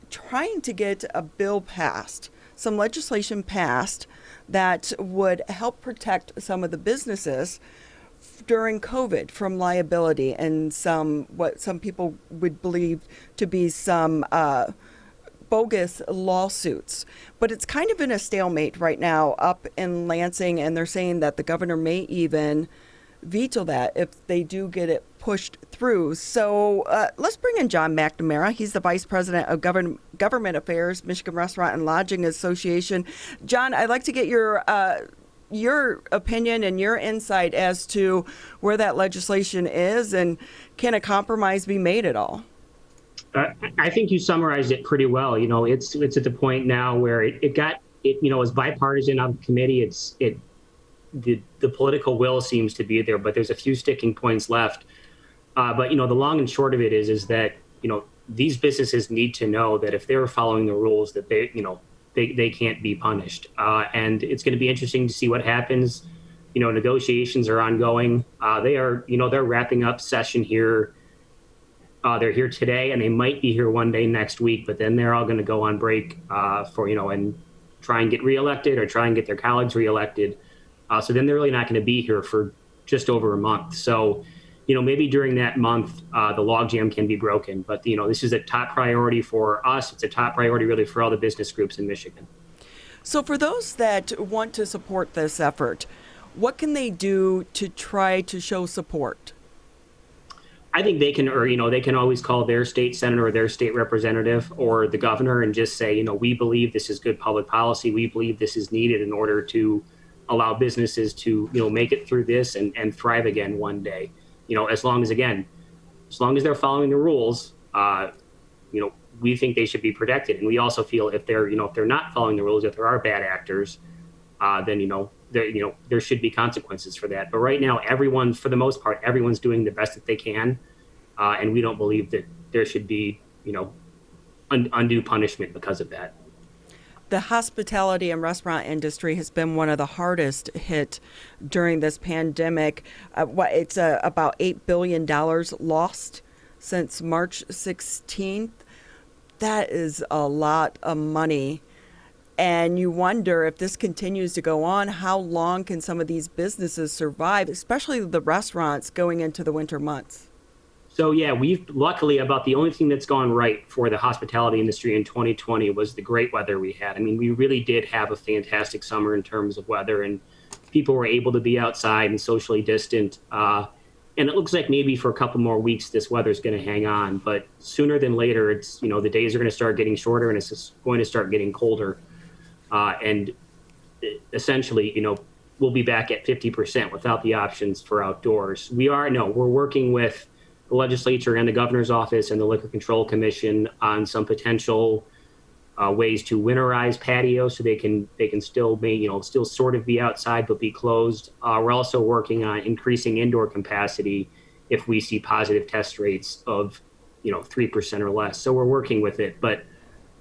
trying to get a bill passed, some legislation passed that would help protect some of the businesses during COVID from liability and what some people would believe to be some bogus lawsuits. But it's kind of in a stalemate right now up in Lansing, and they're saying that the governor may even veto that if they do get it pushed through. So let's bring in John McNamara. He's the Vice President of Government Affairs, Michigan Restaurant and Lodging Association. John, I'd like to get your opinion and your insight as to where that legislation is, and can a compromise be made at all? I think you summarized it pretty well. You know, it's at the point now where it was bipartisan on the committee. The political will seems to be there, but there's a few sticking points left. But, you know, the long and short of it is that, you know, these businesses need to know that if they're following the rules, that they can't be punished. And it's going to be interesting to see what happens. You know, negotiations are ongoing. They're wrapping up session here. They're here today, and they might be here one day next week, but then they're all going to go on break and try and get reelected or try and get their colleagues reelected. So then they're really not going to be here for just over a month. So, you know, maybe during that month, the logjam can be broken. But, you know, this is a top priority for us. It's a top priority really for all the business groups in Michigan. So for those that want to support this effort, what can they do to try to show support? I think they can always call their state senator or their state representative or the governor and just say, you know, we believe this is good public policy. We believe this is needed in order to allow businesses to, you know, make it through this and thrive again one day. You know, as long as they're following the rules, you know, we think they should be protected. And we also feel if they're not following the rules, if there are bad actors, then, there should be consequences for that. But right now, for the most part, everyone's doing the best that they can. And we don't believe that there should be, you know, undue punishment because of that. The hospitality and restaurant industry has been one of the hardest hit during this pandemic. It's about $8 billion lost since March 16th. That is a lot of money. And you wonder if this continues to go on, how long can some of these businesses survive, especially the restaurants going into the winter months? So, yeah, luckily about the only thing that's gone right for the hospitality industry in 2020 was the great weather we had. I mean, we really did have a fantastic summer in terms of weather, and people were able to be outside and socially distant. And it looks like maybe for a couple more weeks, this weather's going to hang on. But sooner than later, the days are going to start getting shorter and it's just going to start getting colder. And essentially, you know, we'll be back at 50% without the options for outdoors. We're working with the legislature and the governor's office and the Liquor Control Commission on some potential ways to winterize patios so they can still sort of be outside but be closed. We're also working on increasing indoor capacity if we see positive test rates of 3% or less. So we're working with it, but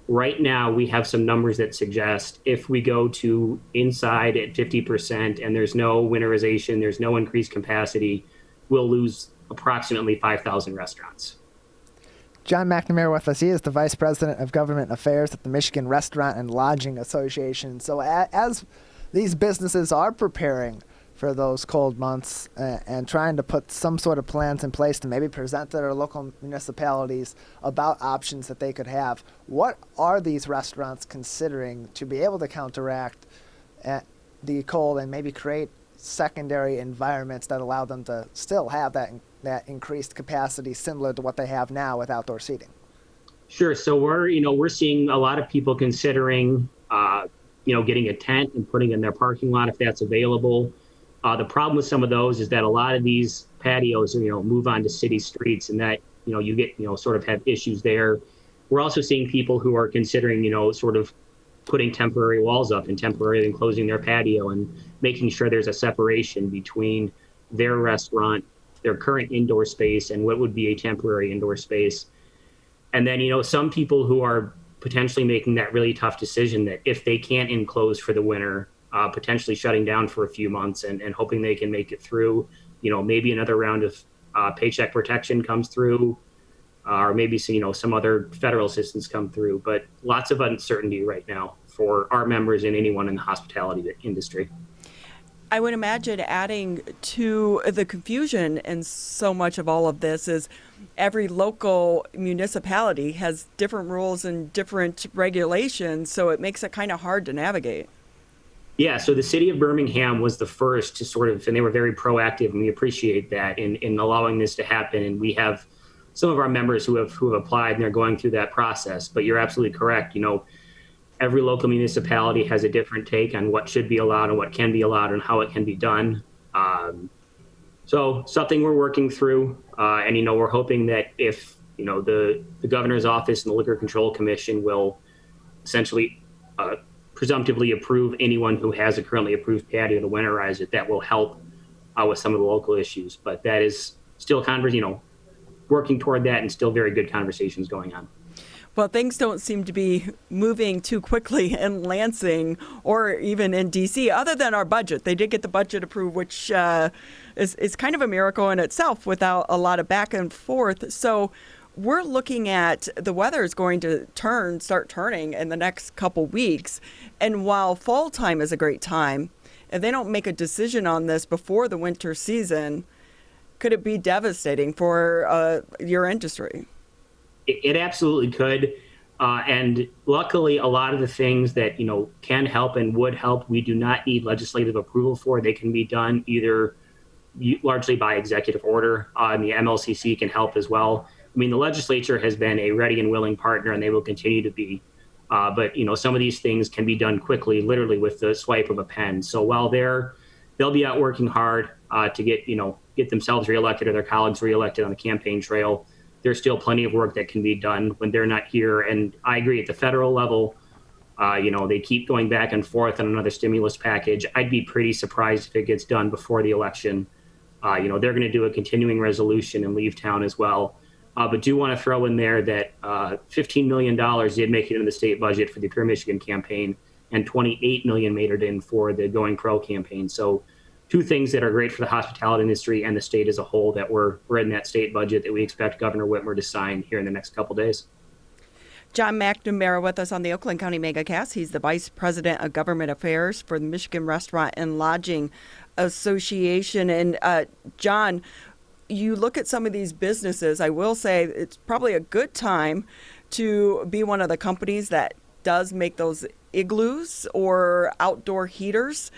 right now we have some numbers that suggest if we go to inside at 50% and there's no winterization, there's no increased capacity, we'll lose approximately 5,000 restaurants. John McNamara with us. He is the Vice President of Government Affairs at the Michigan Restaurant and Lodging Association. So as these businesses are preparing for those cold months and trying to put some sort of plans in place to maybe present to their local municipalities about options that they could have, what are these restaurants considering to be able to counteract the cold and maybe create secondary environments that allow them to still have that increased capacity similar to what they have now with outdoor seating? Sure. So we're seeing a lot of people considering, getting a tent and putting in their parking lot if that's available. The problem with some of those is that a lot of these patios, move on to city streets, and that, you get, sort of have issues there. We're also seeing people who are considering, sort of putting temporary walls up and temporarily enclosing their patio and making sure there's a separation between their restaurant their current indoor space and what would be a temporary indoor space. And then, some people who are potentially making that really tough decision that if they can't enclose for the winter, potentially shutting down for a few months and hoping they can make it through, maybe another round of paycheck protection comes through, or maybe some other federal assistance come through. But lots of uncertainty right now for our members and anyone in the hospitality industry. I would imagine adding to the confusion in so much of all of this is every local municipality has different rules and different regulations, so it makes it kind of hard to navigate. Yeah, so the city of Birmingham was the first to and they were very proactive, and we appreciate that in allowing this to happen. And we have some of our members who have applied, and they're going through that process. But you're absolutely correct. Every local municipality has a different take on what should be allowed and what can be allowed and how it can be done. So something we're working through, and we're hoping that if the governor's office and the Liquor Control Commission will essentially presumptively approve anyone who has a currently approved patio to winterize it, that will help with some of the local issues. But that is still working toward that, and still very good conversations going on. Well, things don't seem to be moving too quickly in Lansing or even in D.C. other than our budget. They did get the budget approved, which is kind of a miracle in itself without a lot of back and forth. So we're looking at the weather is going to start turning in the next couple weeks. And while fall time is a great time, if they don't make a decision on this before the winter season, could it be devastating for your industry? It absolutely could. And luckily, a lot of the things that, can help and would help, we do not need legislative approval for. They can be done either largely by executive order, and the MLCC can help as well. I mean, the legislature has been a ready and willing partner, and they will continue to be. But, some of these things can be done quickly, literally with the swipe of a pen. So while they'll be out working hard to get themselves reelected or their colleagues reelected on the campaign trail, there's still plenty of work that can be done when they're not here. And I agree, at the federal level, they keep going back and forth on another stimulus package. I'd be pretty surprised if it gets done before the election. They're going to do a continuing resolution and leave town as well. But do want to throw in there that $15 million did make it into the state budget for the Pure Michigan campaign, and $28 million made it in for the Going Pro campaign. So two things that are great for the hospitality industry and the state as a whole that were in that state budget that we expect Governor Whitmer to sign here in the next couple days. John McNamara with us on the Oakland County Megacast. He's the Vice President of Government Affairs for the Michigan Restaurant and Lodging Association. And John, you look at some of these businesses, I will say it's probably a good time to be one of the companies that does make those igloos or outdoor heaters.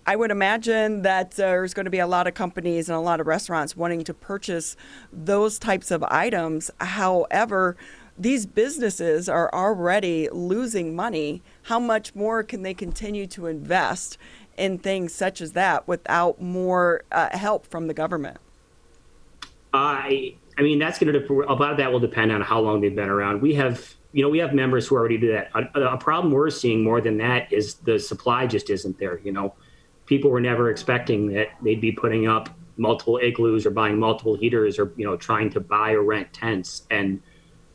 I would imagine that there's going to be a lot of companies and a lot of restaurants wanting to purchase those types of items. However, these businesses are already losing money. How much more can they continue to invest in things such as that without more help from the government? I mean, that's going to, a lot of that will depend on how long they've been around. We have members who already do that. A problem we're seeing more than that is the supply just isn't there. People were never expecting that they'd be putting up multiple igloos or buying multiple heaters or, trying to buy or rent tents. And,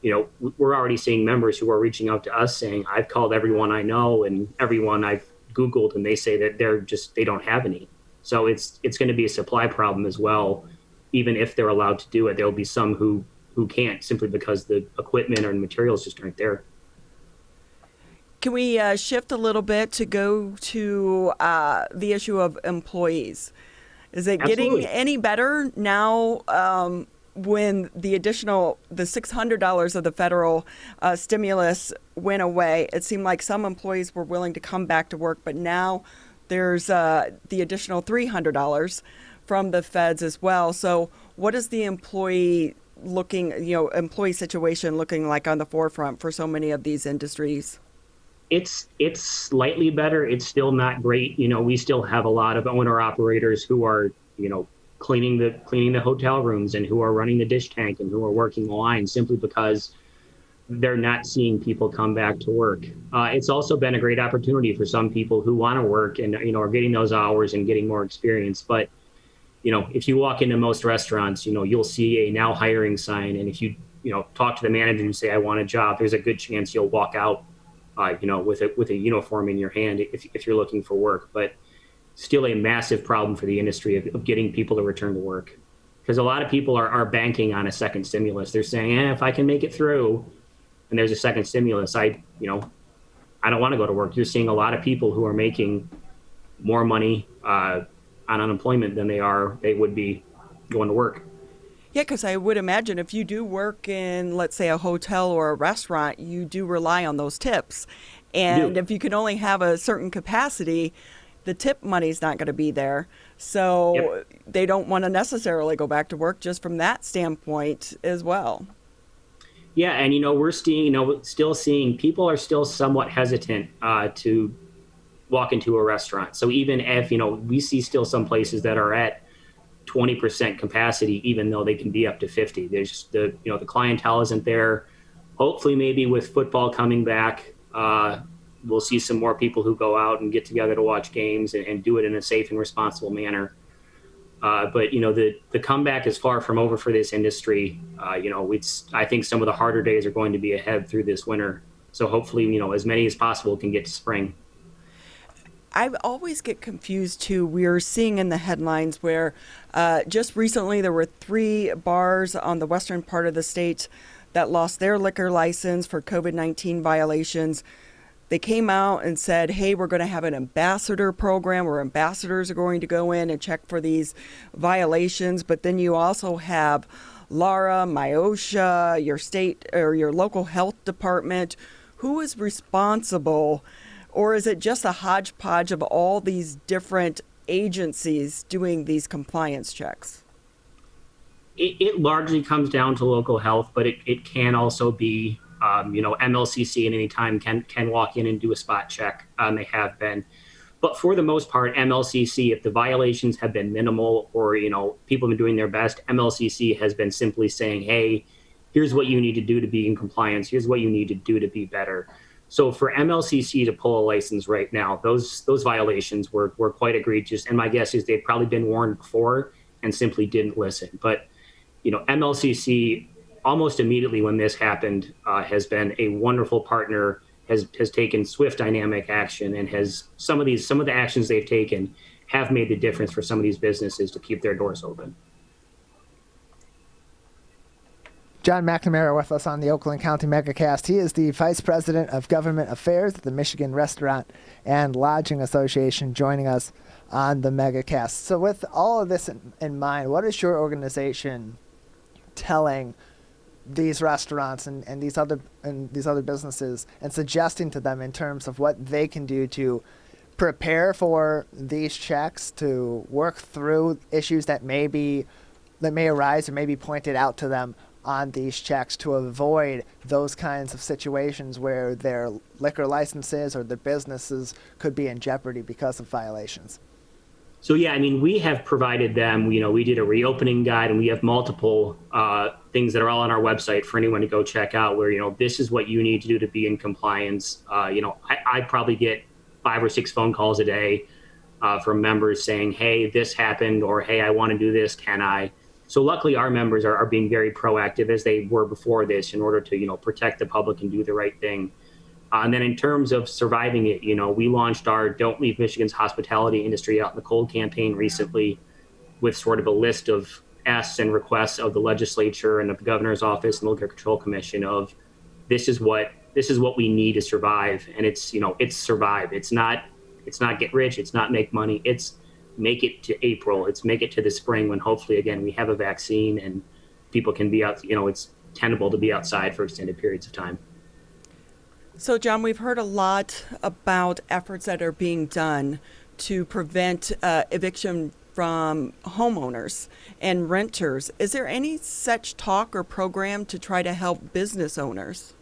we're already seeing members who are reaching out to us saying, I've called everyone I know and everyone I've Googled, and they say that they don't have any. So it's going to be a supply problem as well. Even if they're allowed to do it, there'll be some who can't simply because the equipment or materials just aren't there. Can we shift a little bit to go to the issue of employees? Is it Absolutely. Getting any better now when the $600 of the federal stimulus went away? It seemed like some employees were willing to come back to work, but now there's the additional $300 from the feds as well. So what is the employee situation looking like on the forefront for so many of these industries? It's slightly better. It's still not great. We still have a lot of owner operators who are, cleaning the hotel rooms and who are running the dish tank and who are working the line simply because they're not seeing people come back to work. It's also been a great opportunity for some people who want to work and, are getting those hours and getting more experience. But if you walk into most restaurants, you'll see a now hiring sign. And if you talk to the manager and say, I want a job, there's a good chance you'll walk out, with a uniform in your hand if you're looking for work. But still a massive problem for the industry of getting people to return to work. Because a lot of people are banking on a second stimulus. They're saying, if I can make it through and there's a second stimulus, I don't want to go to work. You're seeing a lot of people who are making more money on unemployment than they would be going to work. Yeah, because I would imagine if you do work in, let's say, a hotel or a restaurant, you do rely on those tips. And if you can only have a certain capacity, the tip money's not going to be there. So they don't want to necessarily go back to work just from that standpoint as well. Yeah, and we're seeing, still seeing people are still somewhat hesitant to walk into a restaurant. So even if, we see still some places that are at 20% capacity, even though they can be up to 50. There's just the clientele isn't there. Hopefully, maybe with football coming back, we'll see some more people who go out and get together to watch games and do it in a safe and responsible manner. But the comeback is far from over for this industry. I think some of the harder days are going to be ahead through this winter. So hopefully, as many as possible can get to spring. I always get confused too. We're seeing in the headlines where just recently there were 3 bars on the western part of the state that lost their liquor license for COVID-19 violations. They came out and said, hey, we're going to have an ambassador program where ambassadors are going to go in and check for these violations. But then you also have Lara, Myosha, your state or your local health department. Who is responsible? Or is it just a hodgepodge of all these different agencies doing these compliance checks? It largely comes down to local health, but it can also be, MLCC at any time can walk in and do a spot check. They have been. But for the most part, MLCC, if the violations have been minimal or, people have been doing their best, MLCC has been simply saying, hey, here's what you need to do to be in compliance. Here's what you need to do to be better. So for MLCC to pull a license right now, those violations were quite egregious. And my guess is they've probably been warned before and simply didn't listen. But, MLCC almost immediately when this happened has been a wonderful partner, has taken swift dynamic action, and has some of the actions they've taken have made the difference for some of these businesses to keep their doors open. John McNamara with us on the Oakland County Megacast. He is the Vice President of Government Affairs at the Michigan Restaurant and Lodging Association, joining us on the Megacast. So with all of this in mind, what is your organization telling these restaurants and these other businesses and suggesting to them in terms of what they can do to prepare for these checks, to work through issues that may arise or may be pointed out to them on these checks, to avoid those kinds of situations where their liquor licenses or their businesses could be in jeopardy because of violations? So, yeah, we have provided them, we did a reopening guide, and we have multiple things that are all on our website for anyone to go check out where, this is what you need to do to be in compliance. I probably get 5 or 6 phone calls a day from members saying, hey, this happened, or hey, I want to do this, can I? So luckily, our members are being very proactive as they were before this in order to, protect the public and do the right thing. And then in terms of surviving it, we launched our Don't Leave Michigan's Hospitality Industry Out in the Cold campaign recently with sort of a list of asks and requests of the legislature and of the governor's office and the Liquor Control Commission of this is what we need to survive. And it's survive. It's not get rich. It's not make money. It's make it to April. It's make it to the spring when hopefully, again, we have a vaccine and people can be out, it's tenable to be outside for extended periods of time. So, John, we've heard a lot about efforts that are being done to prevent eviction from homeowners and renters. Is there any such talk or program to try to help business owners?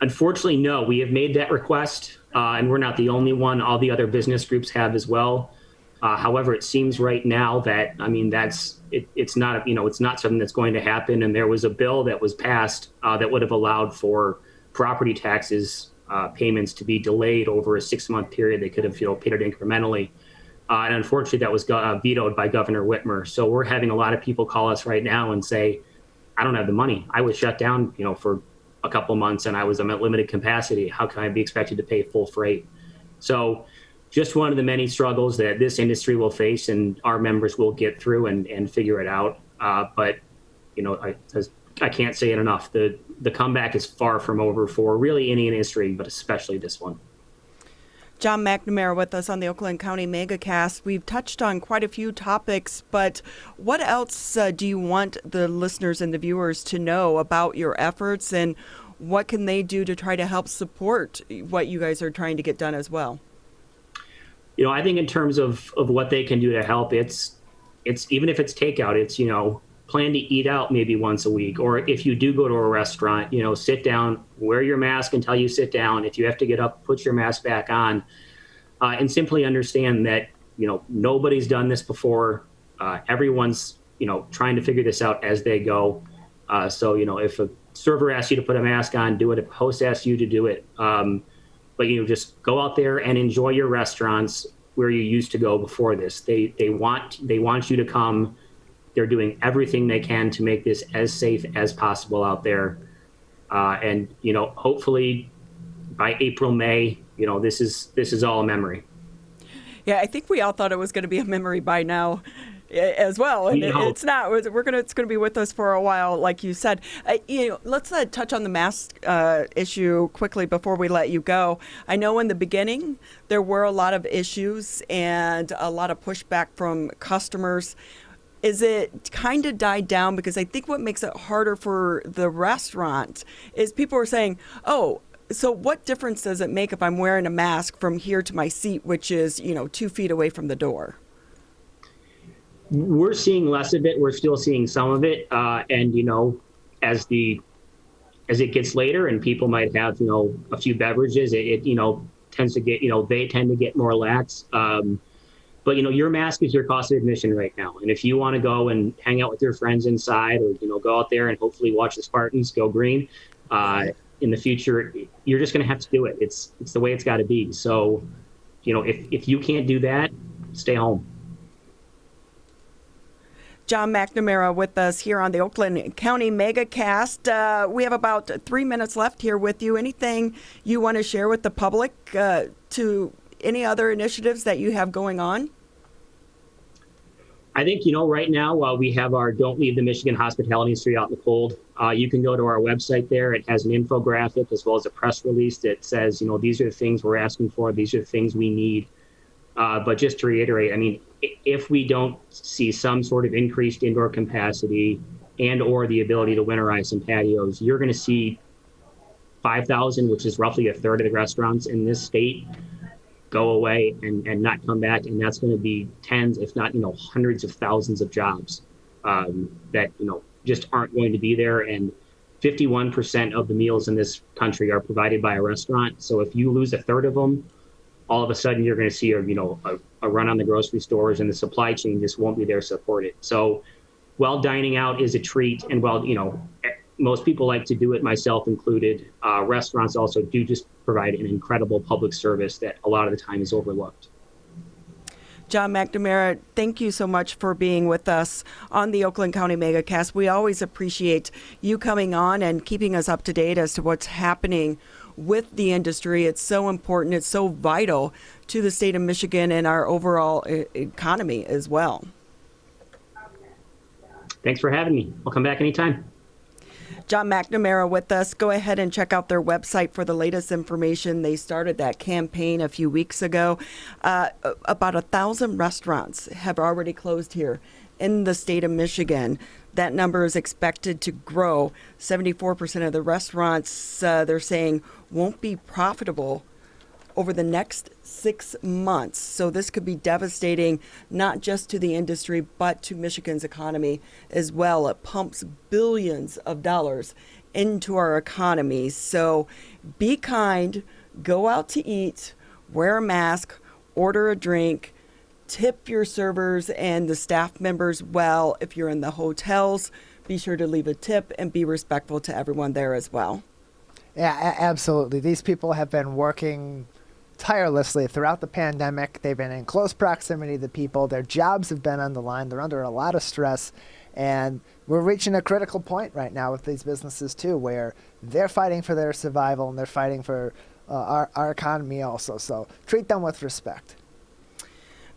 Unfortunately, no. We have made that request, and we're not the only one. All the other business groups have as well. However, it seems right now that, it's not something that's going to happen. And there was a bill that was passed that would have allowed for property taxes payments to be delayed over a 6-month period. They could have paid it incrementally. And unfortunately, that was vetoed by Governor Whitmer. So we're having a lot of people call us right now and say, I don't have the money. I was shut down, for a couple months and I was at limited capacity. How can I be expected to pay full freight? So just one of the many struggles that this industry will face and our members will get through and figure it out. But, I can't say it enough. The comeback is far from over for really any industry, but especially this one. John McNamara with us on the Oakland County Megacast. We've touched on quite a few topics, but what else do you want the listeners and the viewers to know about your efforts, and what can they do to try to help support what you guys are trying to get done as well? I think in terms of what they can do to help, it's even if it's takeout, it's, plan to eat out maybe once a week. Or if you do go to a restaurant, sit down, wear your mask until you sit down. If you have to get up, put your mask back on, and simply understand that, nobody's done this before. Everyone's, trying to figure this out as they go. So, if a server asks you to put a mask on, do it. If a host asks you to do it. But, just go out there and enjoy your restaurants where you used to go before this. They want you to come. They're doing everything they can to make this as safe as possible out there. And, hopefully by April, May, this is all a memory. Yeah, I think we all thought it was going to be a memory by now as well. And it's not. It's going to be with us for a while, like you said. Let's touch on the mask issue quickly before we let you go. I know in the beginning there were a lot of issues and a lot of pushback from customers. Is it kind of died down? Because I think what makes it harder for the restaurant is people are saying, oh, so what difference does it make if I'm wearing a mask from here to my seat, which is, 2 feet away from the door? We're seeing less of it. We're still seeing some of it. And, as it gets later and people might have, a few beverages, it tends to get, they tend to get more lax. But, your mask is your cost of admission right now. And if you want to go and hang out with your friends inside or, go out there and hopefully watch the Spartans go green in the future, you're just going to have to do it. It's the way it's got to be. So, if you can't do that, stay home. John McNamara with us here on the Oakland County Megacast. We have about 3 minutes left here with you. Anything you want to share with the public to any other initiatives that you have going on? I think, right now, we have our Don't Leave the Michigan Hospitality Industry Out in the Cold. You can go to our website there. It has an infographic as well as a press release that says, these are the things we're asking for. These are the things we need. But just to reiterate, if we don't see some sort of increased indoor capacity and or the ability to winterize some patios, you're going to see 5,000, which is roughly a third of the restaurants in this state, go away and not come back. And that's going to be tens, if not, hundreds of thousands of jobs that, just aren't going to be there. And 51% of the meals in this country are provided by a restaurant. So if you lose a third of them, all of a sudden you're going to see a run on the grocery stores, and the supply chain just won't be there to support it. So while dining out is a treat, and while, most people like to do it, myself included, restaurants also do just provide an incredible public service that a lot of the time is overlooked. John McNamara, thank you so much for being with us on the Oakland County Megacast. We always appreciate you coming on and keeping us up to date as to what's happening with the industry. It's so important. It's so vital to the state of Michigan and our overall economy as well. Thanks for having me. I'll come back anytime. John McNamara with us. Go ahead and check out their website for the latest information. They started that campaign a few weeks ago. About 1,000 restaurants have already closed here in the state of Michigan. That number is expected to grow. 74% of the restaurants, they're saying, won't be profitable over the next 6 months. So this could be devastating, not just to the industry, but to Michigan's economy as well. It pumps billions of dollars into our economy. So be kind, go out to eat, wear a mask, order a drink, tip your servers and the staff members well. If you're in the hotels, be sure to leave a tip and be respectful to everyone there as well. Yeah, absolutely. These people have been working tirelessly throughout the pandemic. They've been in close proximity to people. Their jobs have been on the line. They're under a lot of stress. And we're reaching a critical point right now with these businesses too, where they're fighting for their survival and they're fighting for our economy also. So treat them with respect.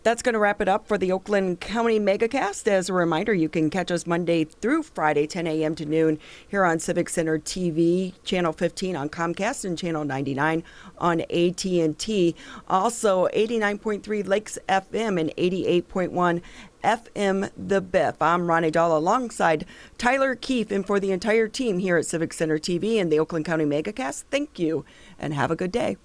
That's going to wrap it up for the Oakland County Megacast. As a reminder, you can catch us Monday through Friday, 10 a.m. to noon here on Civic Center TV, Channel 15 on Comcast and Channel 99 on AT&T. Also, 89.3 Lakes FM and 88.1 FM The Biff. I'm Ronnie Dahl alongside Tyler Keefe, and for the entire team here at Civic Center TV and the Oakland County Megacast, thank you and have a good day.